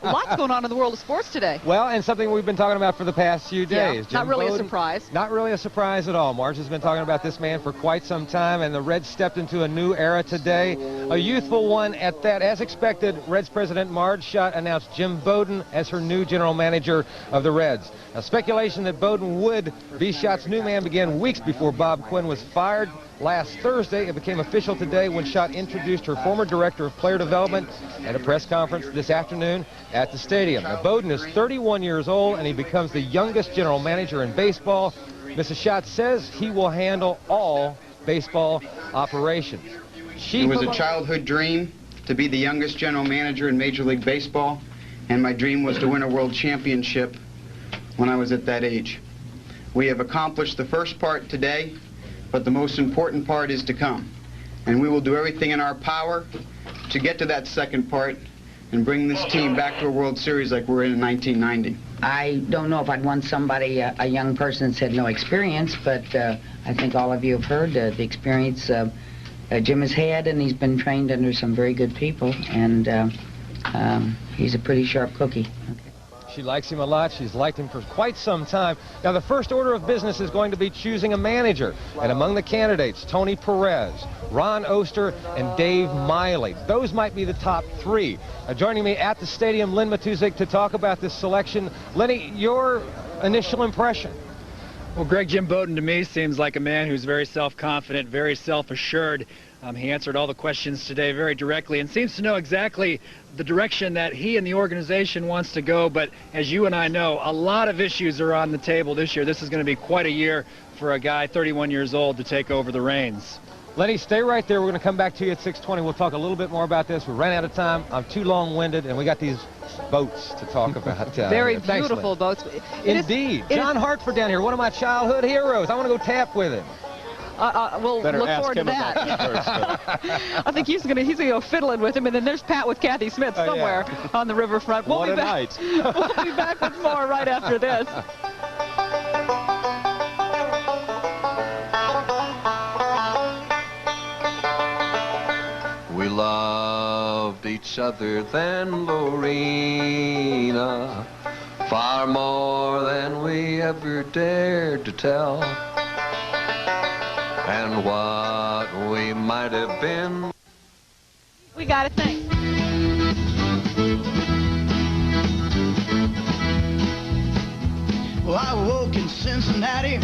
Lots going on in the world of sports today. Well, and something we've been talking about for the past few days. Yeah, not really a surprise. Not really a surprise at all. Marge has been talking about this man for quite some time, and the Reds stepped into a new era today. A youthful one at that. As expected, Reds president Marge Schott announced Jim Bowden as her new general manager of the Reds. Now, speculation that Bowden would be Schott's new man began weeks before Bob Quinn was fired. Last Thursday, it became official today when Schott introduced her former director of player development at a press conference this afternoon at the stadium. Now, Bowden is 31 years old, and he becomes the youngest general manager in baseball. Mrs. Schott says he will handle all baseball operations. It was a childhood dream to be the youngest general manager in Major League Baseball, and my dream was to win a world championship when I was at that age. We have accomplished the first part today, but the most important part is to come. And we will do everything in our power to get to that second part and bring this team back to a World Series like we're in 1990. I don't know if I'd want somebody, a young person that's had no experience, but I think all of you have heard the experience Jim has had, and he's been trained under some very good people, and he's a pretty sharp cookie. She likes him a lot. She's liked him for quite some time. Now, the first order of business is going to be choosing a manager. And among the candidates, Tony Perez, Ron Oster, and Dave Miley. Those might be the top three. Joining me at the stadium, Len Matuszek, to talk about this selection. Lenny, your initial impression? Well, Greg, Jim Bowden to me seems like a man who's very self-confident, very self-assured. He answered all the questions today very directly and seems to know exactly the direction that he and the organization wants to go. But as you and I know, a lot of issues are on the table this year. This is going to be quite a year for a guy 31 years old to take over the reins. Lenny, stay right there. We're going to come back to you at 6:20. We'll talk a little bit more about this. We ran out of time. I'm too long-winded, and we got these boats to talk about. Very Thanks, beautiful Len. boats. Indeed. John Hartford down here, one of my childhood heroes. I want to go tap with him. We'll Better look ask forward to him about that. that first, I think he's gonna go fiddling with him, and then there's Pat with Kathy Smith somewhere on the riverfront. We'll be back. We'll be back with more right after this. We loved each other then, Lorena, far more than we ever dared to tell. And what we might have been. We got to think. Well, I woke in Cincinnati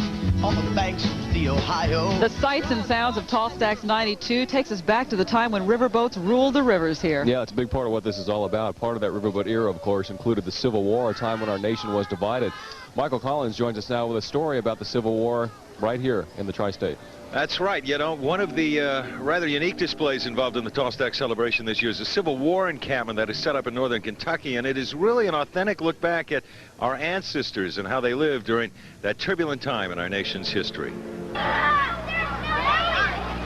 on the banks of the Ohio. The sights and sounds of Tall Stacks 92 takes us back to the time when riverboats ruled the rivers here. Yeah, it's a big part of what this is all about. Part of that riverboat era, of course, included the Civil War, a time when our nation was divided. Michael Collins joins us now with a story about the Civil War right here in the Tri-State. That's right. You know, one of the rather unique displays involved in the Tall Stack celebration this year is the Civil War encampment that is set up in northern Kentucky, and it is really an authentic look back at our ancestors and how they lived during that turbulent time in our nation's history.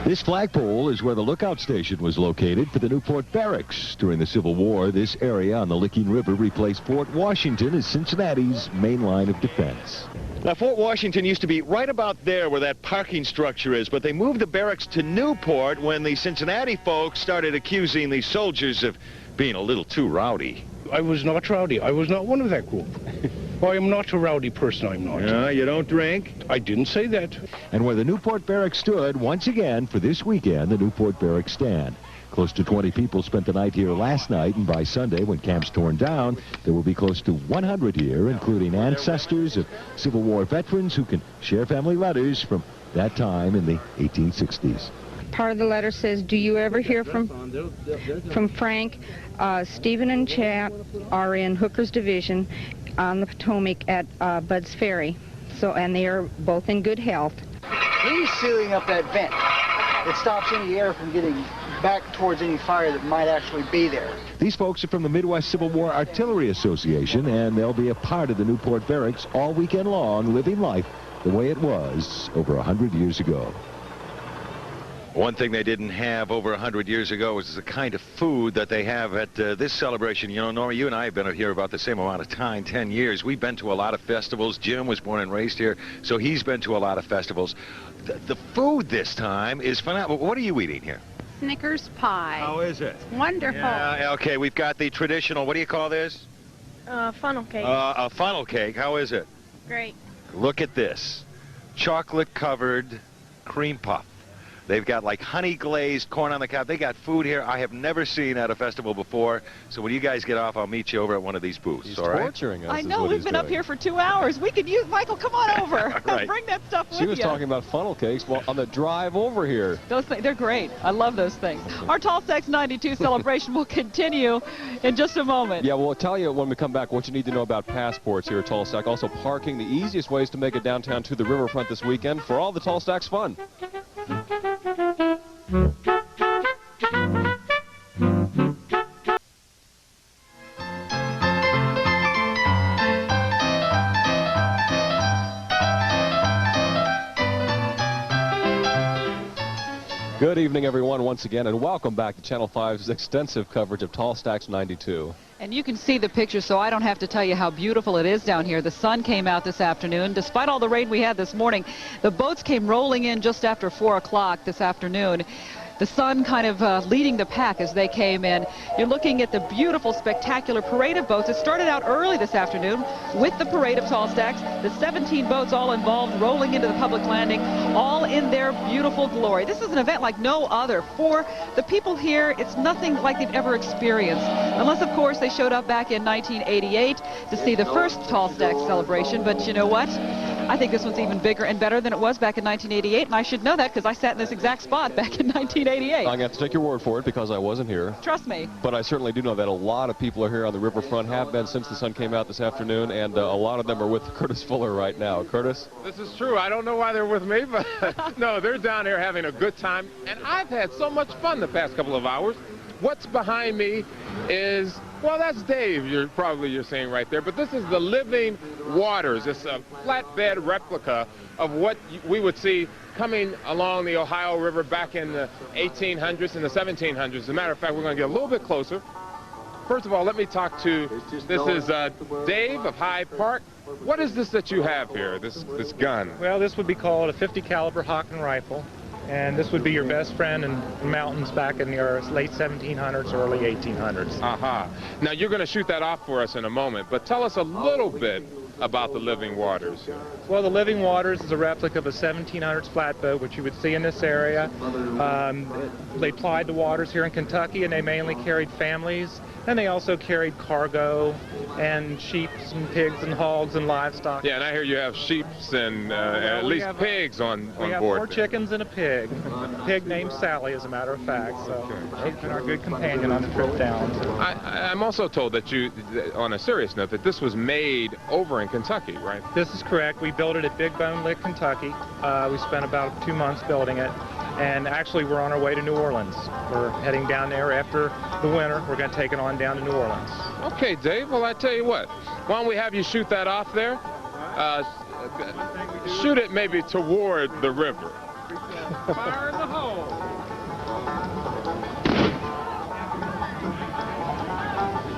This flagpole is where the lookout station was located for the Newport Barracks. During the Civil War, this area on the Licking River replaced Fort Washington as Cincinnati's main line of defense. Now, Fort Washington used to be right about there where that parking structure is, but they moved the barracks to Newport when the Cincinnati folks started accusing the soldiers of being a little too rowdy. I was not rowdy. I was not one of that group. I am not a rowdy person, I'm not. Yeah, you don't drink? I didn't say that. And where the Newport Barracks stood, once again, for this weekend, the Newport Barracks stand. Close to 20 people spent the night here last night, and by Sunday, when camp's torn down, there will be close to 100 here, including ancestors of Civil War veterans who can share family letters from that time in the 1860s. Part of the letter says, do you ever hear from Frank? Stephen and Chat are in Hooker's division on the Potomac at Bud's Ferry, and they are both in good health. He's sealing up that vent. It stops any air from getting back towards any fire that might actually be there. These folks are from the Midwest Civil War Artillery Association, and they'll be a part of the Newport Barracks all weekend long, living life the way it was over 100 years ago. One thing they didn't have over 100 years ago was the kind of food that they have at this celebration. You know, Norma, you and I have been here about the same amount of time, 10 years. We've been to a lot of festivals. Jim was born and raised here, so he's been to a lot of festivals. The food this time is phenomenal. What are you eating here? Snickers pie. How is it? Wonderful. Yeah, okay, we've got the traditional, what do you call this? Funnel cake. A funnel cake. How is it? Great. Look at this. Chocolate-covered cream puff. They've got like honey glazed corn on the cob. They got food here I have never seen at a festival before. So when you guys get off, I'll meet you over at one of these booths. He's all right? torturing us. I know, we've been up here for 2 hours. We could use, Michael, come on over. Right. Bring that stuff with you. She was talking about funnel cakes on the drive over here. Those things, they're great. I love those things. Our Tall Stacks 92 celebration will continue in just a moment. Yeah, we'll tell you when we come back what you need to know about passports here at Tall Stack. Also parking, the easiest ways to make it downtown to the riverfront this weekend for all the Tall Stacks fun. Good evening, everyone, once again, and welcome back to Channel 5's extensive coverage of Tall Stacks 92. And you can see the picture, so I don't have to tell you how beautiful it is down here. The sun came out this afternoon. Despite all the rain we had this morning, the boats came rolling in just after 4 o'clock this afternoon. the sun kind of leading the pack as they came in. You're looking at the beautiful, spectacular parade of boats. It started out early this afternoon with the parade of tall stacks. The 17 boats all involved rolling into the public landing, all in their beautiful glory. This is an event like no other. For the people here, it's nothing like they've ever experienced. Unless, of course, they showed up back in 1988 to see the first tall stacks celebration. But you know what? I think this one's even bigger and better than it was back in 1988, and I should know that because I sat in this exact spot back in 1988. I'm going to have to take your word for it because I wasn't here. Trust me. But I certainly do know that a lot of people are here on the riverfront, have been since the sun came out this afternoon, and a lot of them are with Courtis Fuller right now. Courtis? This is true. I don't know why they're with me, but no, they're down here having a good time, and I've had so much fun the past couple of hours. What's behind me is, well, that's Dave, you're seeing right there, but this is the Living Waters. It's a flatbed replica of what we would see coming along the Ohio River back in the 1800s and the 1700s. As a matter of fact, we're going to get a little bit closer. First of all, let me talk to, this is Dave of Hyde Park. What is this that you have here, this gun? Well, this would be called a 50 caliber Hawken rifle. And this would be your best friend in mountains back in the late 1700s, early 1800s. Aha. Now, you're going to shoot that off for us in a moment, but tell us a little bit about the Living Waters. Well, the Living Waters is a replica of a 1700s flatboat, which you would see in this area. They plied the waters here in Kentucky, and they mainly carried families. And they also carried cargo and sheep and pigs and hogs and livestock. Yeah, and I hear you have sheep and at least pigs on board. We have 4 chickens and a pig. A pig named Sally, as a matter of fact. So they've been our good companion on the trip down. I'm also told that you, on a serious note, that this was made over in Kentucky, right? This is correct. We built it at Big Bone Lick, Kentucky. We spent about 2 months building it. And actually, we're on our way to New Orleans. We're heading down there after the winter. We're going to take it on down to New Orleans. Okay, Dave. Well, I tell you what. Why don't we have you shoot that off there? Shoot it maybe toward the river. Fire in the hole.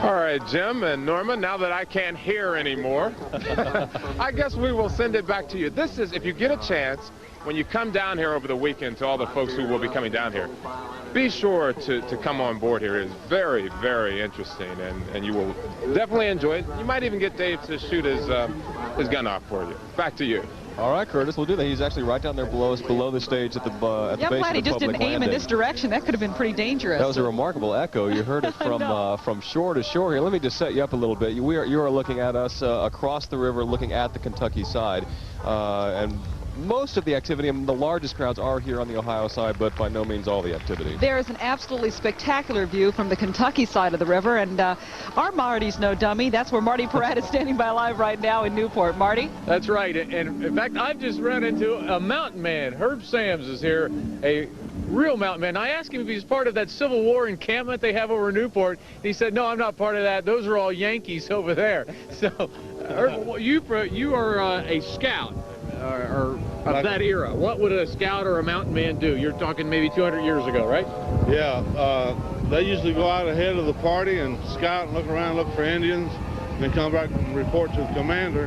All right, Jim and Norma, now that I can't hear anymore, I guess we will send it back to you. This is, if you get a chance, when you come down here over the weekend, to all the folks who will be coming down here, be sure to come on board here. It's very, very interesting, and you will definitely enjoy it. You might even get Dave to shoot his gun off for you. Back to you. All right, Courtis, we'll do that. He's actually right down there below us, below the stage at the base of the I'm glad he just public didn't aim landing. in this direction. That could have been pretty dangerous. That was a remarkable echo. You heard it from shore to shore here. Let me just set you up a little bit. You are looking at us across the river, looking at the Kentucky side, and most of the activity and the largest crowds are here on the Ohio side, but by no means all the activity. There is an absolutely spectacular view from the Kentucky side of the river, and our Marty's no dummy. That's where Marty Pieratt is standing by live right now in Newport. Marty? That's right, and in fact, I've just run into a mountain man. Herb Sams is here, a real mountain man. I asked him if he's part of that Civil War encampment they have over in Newport. He said, no, I'm not part of that. Those are all Yankees over there. So, Herb, you are a scout. Or of that era. What would a scout or a mountain man do? You're talking maybe 200 years ago, right? Yeah, they usually go out ahead of the party and scout and look around, look for Indians, and then come back and report to the commander,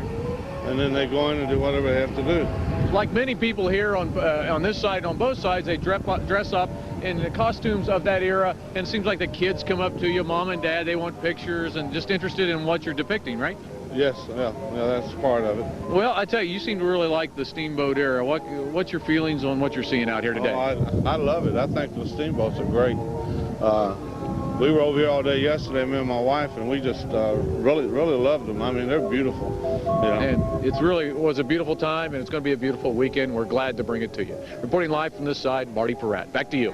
and then they go in and do whatever they have to do. Like many people here on this side and on both sides, they dress up in the costumes of that era, and it seems like the kids come up to you, mom and dad, they want pictures and just interested in what you're depicting, right? Yes, yeah, that's part of it. Well, I tell you, you seem to really like the steamboat era. What's your feelings on what you're seeing out here today? Oh, I love it. I think the steamboats are great. We were over here all day yesterday, me and my wife, and we just really loved them. I mean, they're beautiful. You know? And it really was a beautiful time, and it's going to be a beautiful weekend. We're glad to bring it to you. Reporting live from this side, Marty Pieratt. Back to you.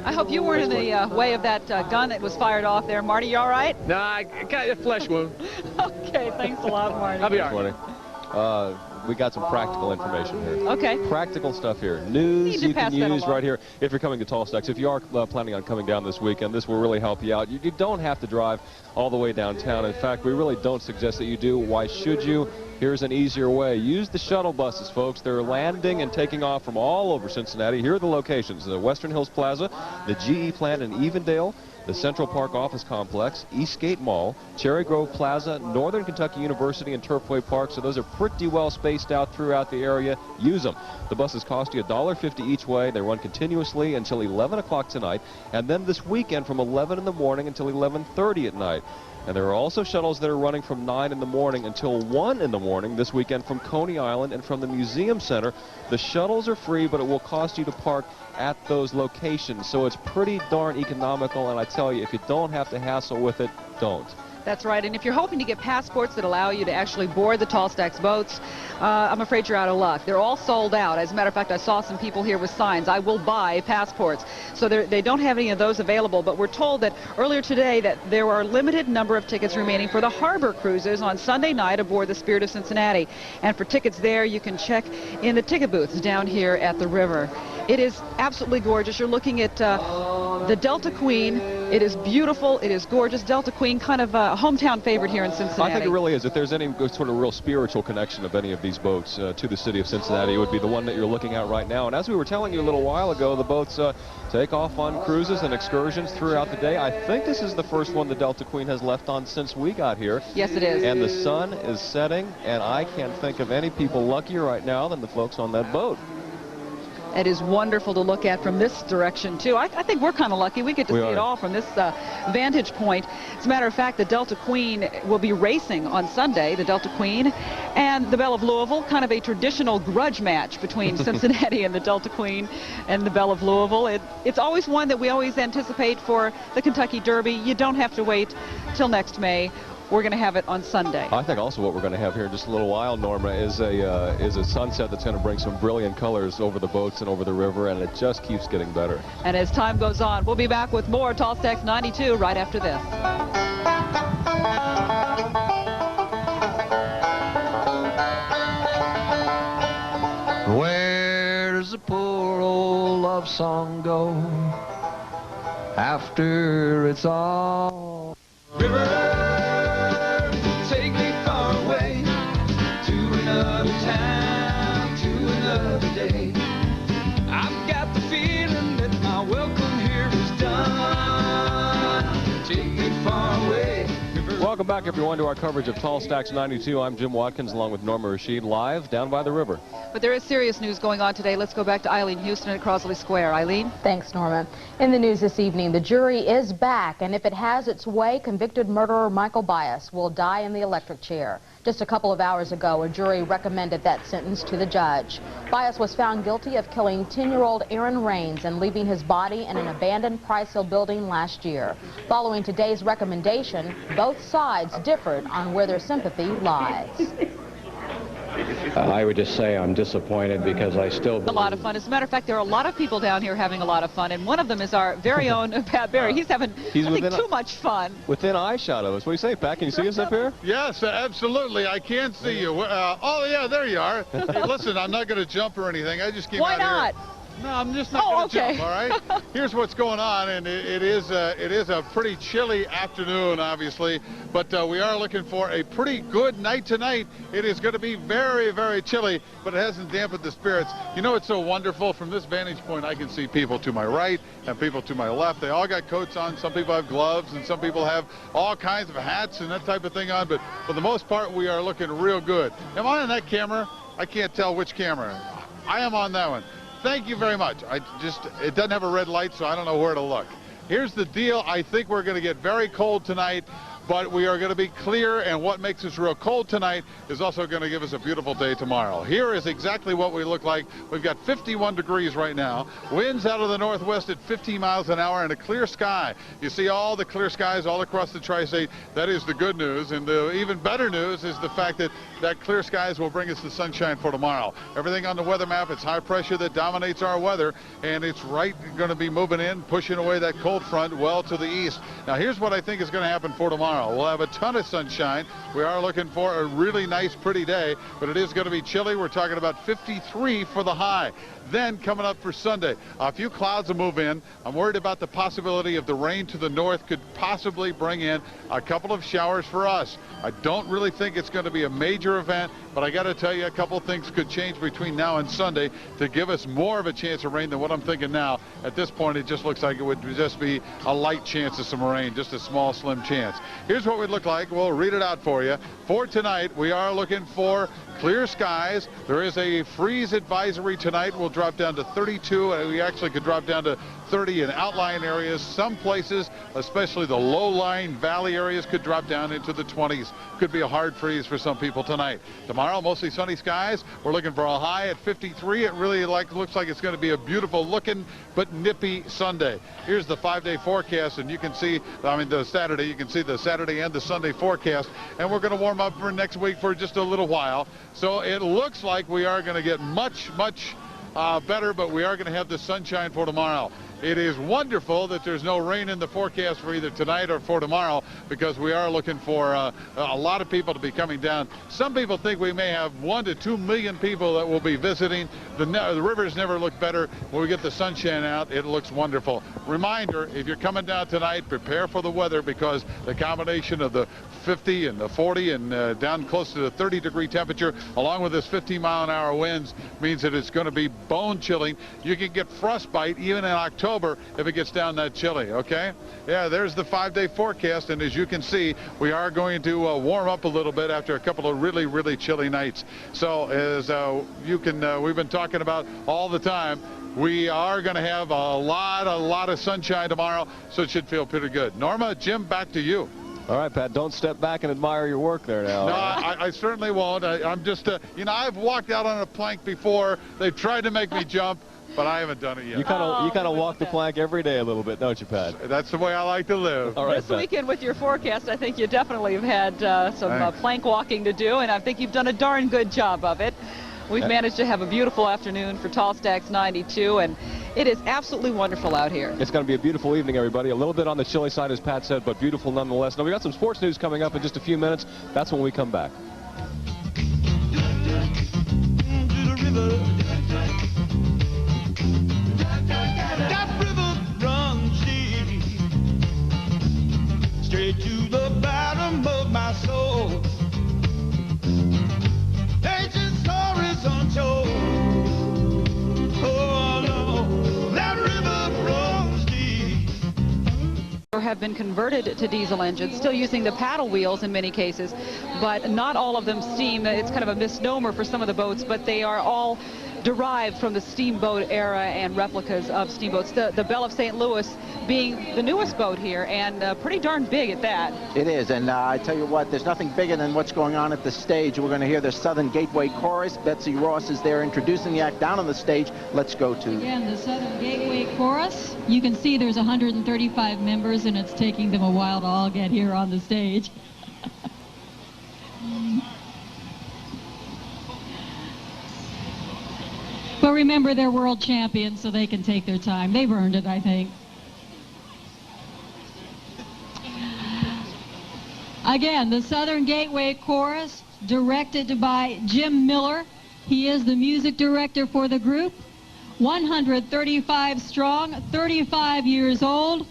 I hope you weren't in the way of that gun that was fired off there. Marty, you all right? Nah, I got a flesh wound. Okay, thanks a lot, Marty. I'll be all right. We got some practical information here. Okay. Practical stuff here. News you can use right here if you're coming to Tall Stacks. If you are planning on coming down this weekend, this will really help you out. You don't have to drive all the way downtown. In fact, we really don't suggest that you do. Why should you? Here's an easier way. Use the shuttle buses, folks. They're landing and taking off from all over Cincinnati. Here are the locations: the Western Hills Plaza, the GE plant in Evendale, the Central Park Office Complex, Eastgate Mall, Cherry Grove Plaza, Northern Kentucky University, and Turfway Park. So those are pretty well spaced out throughout the area. Use them. The buses cost you $1.50 each way. They run continuously until 11 o'clock tonight, and then this weekend from 11 in the morning until 11:30 at night. And there are also shuttles that are running from 9 in the morning until 1 in the morning this weekend from Coney Island and from the Museum Center. The shuttles are free, but it will cost you to park at those locations. So it's pretty darn economical, and I tell you, if you don't have to hassle with it, don't. That's right, and if you're hoping to get passports that allow you to actually board the Tall Stacks boats, I'm afraid you're out of luck. They're all sold out. As a matter of fact, I saw some people here with signs, "I will buy passports." So they don't have any of those available, but we're told that earlier today that there are a limited number of tickets remaining for the harbor cruises on Sunday night aboard the Spirit of Cincinnati. And for tickets there, you can check in the ticket booths down here at the river. It is absolutely gorgeous. You're looking at the Delta Queen. It is beautiful. It is gorgeous. Delta Queen, kind of a hometown favorite here in Cincinnati. I think it really is. If there's any sort of real spiritual connection of any of these boats to the city of Cincinnati, it would be the one that you're looking at right now. And as we were telling you a little while ago, the boats take off on cruises and excursions throughout the day. I think this is the first one the Delta Queen has left on since we got here. Yes, it is. And the sun is setting, and I can't think of any people luckier right now than the folks on that boat. It is wonderful to look at from this direction, too. I think we're kind of lucky. We get to see it all from this vantage point. As a matter of fact, the Delta Queen will be racing on Sunday, the Delta Queen and the Belle of Louisville, kind of a traditional grudge match between Cincinnati and the Delta Queen and the Belle of Louisville. It's always one that we always anticipate for the Kentucky Derby. You don't have to wait till next May. We're going to have it on Sunday. I think also what we're going to have here in just a little while, Norma, is a sunset that's going to bring some brilliant colors over the boats and over the river, and it just keeps getting better. And as time goes on, we'll be back with more Tall Stacks 92 right after this. Where does the poor old love song go after it's all? River, take me far away to another town, to another day. I've got the feeling that my welcome here is done. Take me far away. Welcome back, everyone, to our coverage of Tall Stacks 92. I'm Jim Watkins, along with Norma Rashid, live down by the river. But there is serious news going on today. Let's go back to Eileen Houston at Crosley Square. Eileen? Thanks, Norma. In the news this evening, the jury is back, and if it has its way, convicted murderer Michael Bias will die in the electric chair. Just a couple of hours ago, a jury recommended that sentence to the judge. Bias was found guilty of killing 10-year-old Aaron Raines and leaving his body in an abandoned Price Hill building last year. Following today's recommendation, both sides differed on where their sympathy lies. I would just say I'm disappointed because I still believe... A lot of fun. As a matter of fact, there are a lot of people down here having a lot of fun, and one of them is our very own Pat Barry. He's having, I think, too much fun. Within eye shot of us. What do you say, Pat? Can you see us up here? Yes, absolutely. I can see you. Oh, yeah, there you are. Hey, listen, I'm not going to jump or anything. I just came out here. Why not? No, I'm just not going to jump, all right? Here's what's going on, and it is a pretty chilly afternoon, obviously, but we are looking for a pretty good night tonight. It is going to be very, very chilly, but it hasn't dampened the spirits. You know, it's so wonderful. From this vantage point, I can see people to my right and people to my left. They all got coats on. Some people have gloves, and some people have all kinds of hats and that type of thing on, but for the most part, we are looking real good. Am I on that camera? I can't tell which camera. I am on that one. Thank you very much. It doesn't have a red light, so I don't know where to look. Here's the deal. I think we're going to get very cold tonight, but we are going to be clear, and what makes us real cold tonight is also going to give us a beautiful day tomorrow. Here is exactly what we look like. We've got 51 degrees right now. Winds out of the northwest at 15 miles an hour and a clear sky. You see all the clear skies all across the tri-state. That is the good news, and the even better news is the fact that clear skies will bring us the sunshine for tomorrow. Everything on the weather map, it's high pressure that dominates our weather, and it's going to be moving in, pushing away that cold front well to the east. Now, here's what I think is going to happen for tomorrow. tomorrow. We'll have a ton of sunshine. We are looking for a really nice, pretty day, but it is going to be chilly. We're talking about 53 for the high. Then coming up for Sunday, a few clouds will move in. I'm worried about the possibility of the rain to the north could possibly bring in a couple of showers for us. I don't really think it's going to be a major event, but I got to tell you, a couple of things could change between now and Sunday to give us more of a chance of rain than what I'm thinking now. At this point, it just looks like it would just be a light chance of some rain, just a small, slim chance. Here's what we look like. We'll read it out for you. For tonight, we are looking for clear skies. There is a freeze advisory tonight. We'll drop down to 32, and we actually could drop down to 30 in outlying areas. Some places, especially the low-lying valley areas, could drop down into the 20s. Could be a hard freeze for some people tonight. Tomorrow, mostly sunny skies. We're looking for a high at 53. It really looks like it's going to be a beautiful looking but nippy Sunday. Here's the 5-day forecast, and you can see, the Saturday, you can see the Saturday and the Sunday forecast, and we're going to warm up for next week for just a little while. So it looks like we are going to get much better, but we are going to have the sunshine for tomorrow. It is wonderful that there's no rain in the forecast for either tonight or for tomorrow, because we are looking for a lot of people to be coming down. Some people think we may have 1 to 2 million people that will be visiting. The rivers never look better. When we get the sunshine out, it looks wonderful. Reminder, if you're coming down tonight, prepare for the weather, because the combination of the 50 and the 40 and down close to the 30-degree temperature, along with this 15-mile-an-hour winds, means that it's going to be bone chilling. You can get frostbite even in October if it gets down that chilly, okay? Yeah, there's the 5-day forecast, and as you can see, we are going to warm up a little bit after a couple of really chilly nights. So as we've been talking about all the time, we are going to have a lot of sunshine tomorrow, so it should feel pretty good. Norma, Jim, back to you. All right, Pat, don't step back and admire your work there now. No, I certainly won't. I'm just, I've walked out on a plank before. They've tried to make me jump, but I haven't done it yet. You kind of walk the plank every day a little bit, don't you, Pat? That's the way I like to live. All right, this weekend with your forecast, I think you definitely have had some plank walking to do, and I think you've done a darn good job of it. We've managed to have a beautiful afternoon for Tall Stacks 92, and it is absolutely wonderful out here. It's going to be a beautiful evening, everybody. A little bit on the chilly side, as Pat said, but beautiful nonetheless. Now, we got some sports news coming up in just a few minutes. That's when we come back. That river runs deep, straight to the bottom of my soul. Ancient stories untold. Oh no, that river runs deep. Have been converted to diesel engines, still using the paddle wheels in many cases, but not all of them steam. It's kind of a misnomer for some of the boats, but they are all derived from the steamboat era and replicas of steamboats. The Belle of St. Louis being the newest boat here, and pretty darn big at that. It is, and I tell you what, there's nothing bigger than what's going on at the stage. We're going to hear the Southern Gateway Chorus. Betsy Ross is there introducing the act down on the stage. Let's go to... Again, the Southern Gateway Chorus. You can see there's 135 members, and it's taking them a while to all get here on the stage. But remember, they're world champions, so they can take their time. They've earned it, I think. Again, the Southern Gateway Chorus, directed by Jim Miller. He is the music director for the group. 135 strong, 35 years old,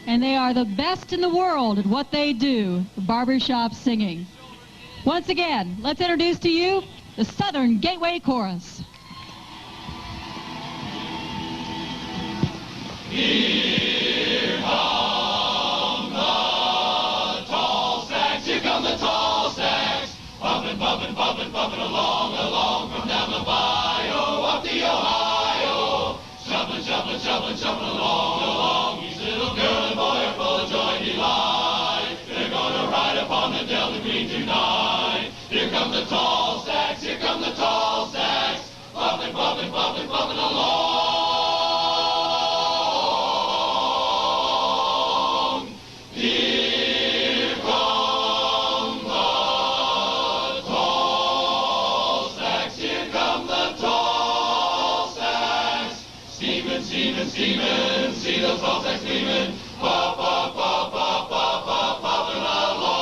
and they are the best in the world at what they do, barbershop singing. Once again, let's introduce to you the Southern Gateway Chorus. Here come the tall stacks, here come the tall stacks, bumping, bumping, bumping, bumping along, along from down the bayou up the Ohio, jumping, jumping, jumping, jumping along, along. Each little girl and boy are full of joy and delight. They're gonna ride upon the Delta Green tonight. Here come the tall stacks, here come the tall stacks, bumping, bumping, bumping, bumping along. Steaming, see those tall stacks gleaming, pop, pop, pop, pop, pop, pop, popping along.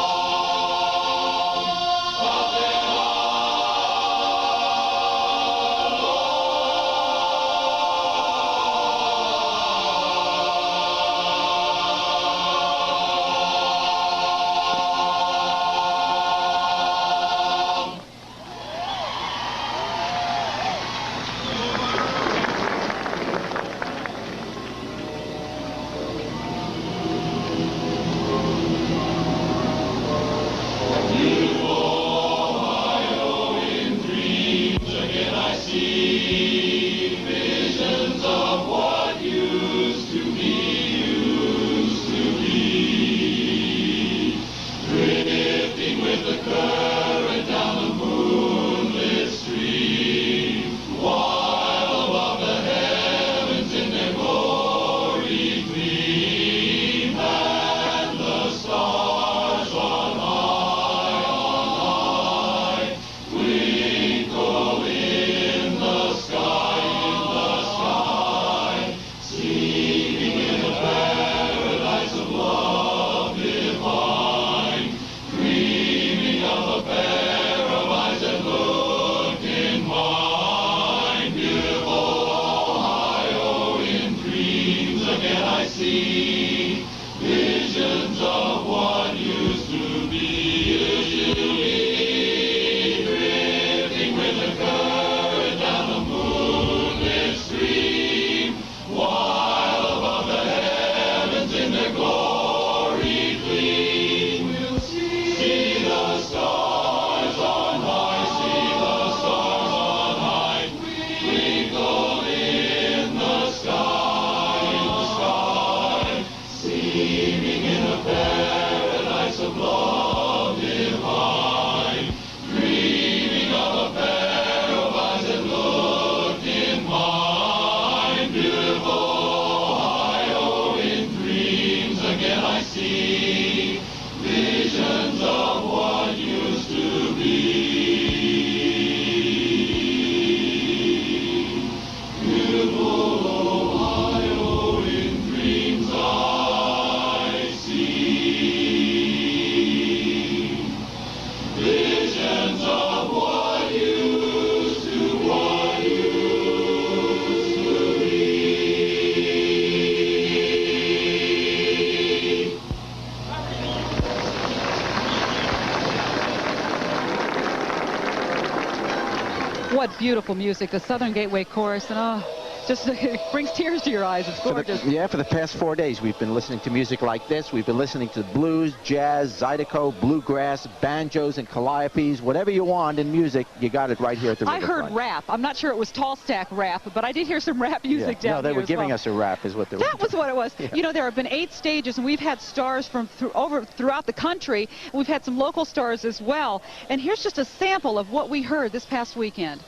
What beautiful music, the Southern Gateway Chorus, and just it brings tears to your eyes. It's gorgeous. For the past 4 days, we've been listening to music like this. We've been listening to blues, jazz, zydeco, bluegrass, banjos, and calliopes. Whatever you want in music, you got it right here at the riverfront. I heard rap. I'm not sure it was tall stack rap, but I did hear some rap music down here. No, they were giving us a rap, is what they were. That was what it was. Yeah. You know, there have been 8 stages, and we've had stars from throughout the country. We've had some local stars as well. And here's just a sample of what we heard this past weekend.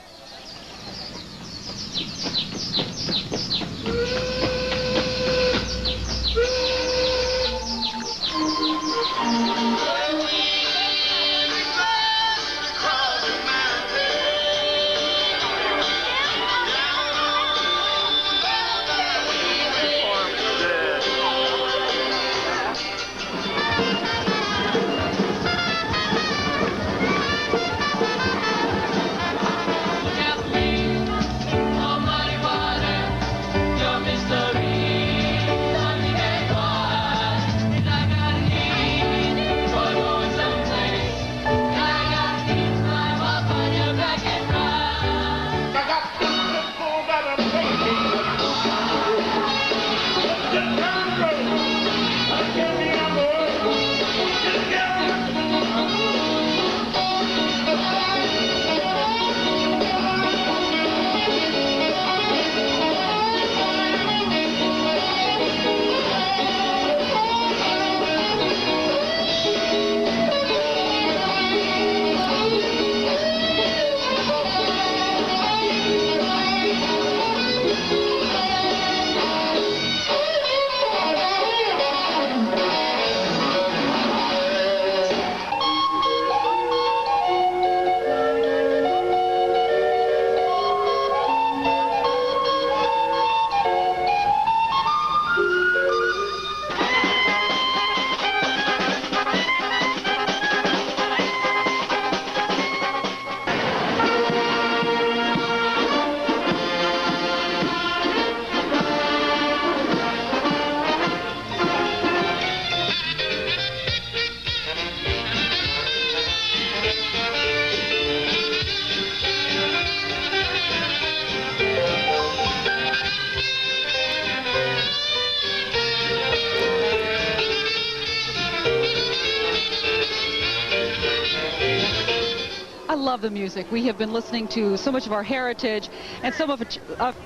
Love the music. We have been listening to so much of our heritage and some of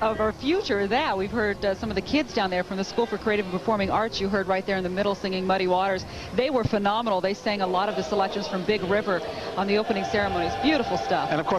our future. That we've heard some of the kids down there from the School for Creative and Performing Arts. You heard right there in the middle singing Muddy Waters. They were phenomenal. They sang a lot of the selections from Big River on the opening ceremonies. Beautiful stuff. And of course,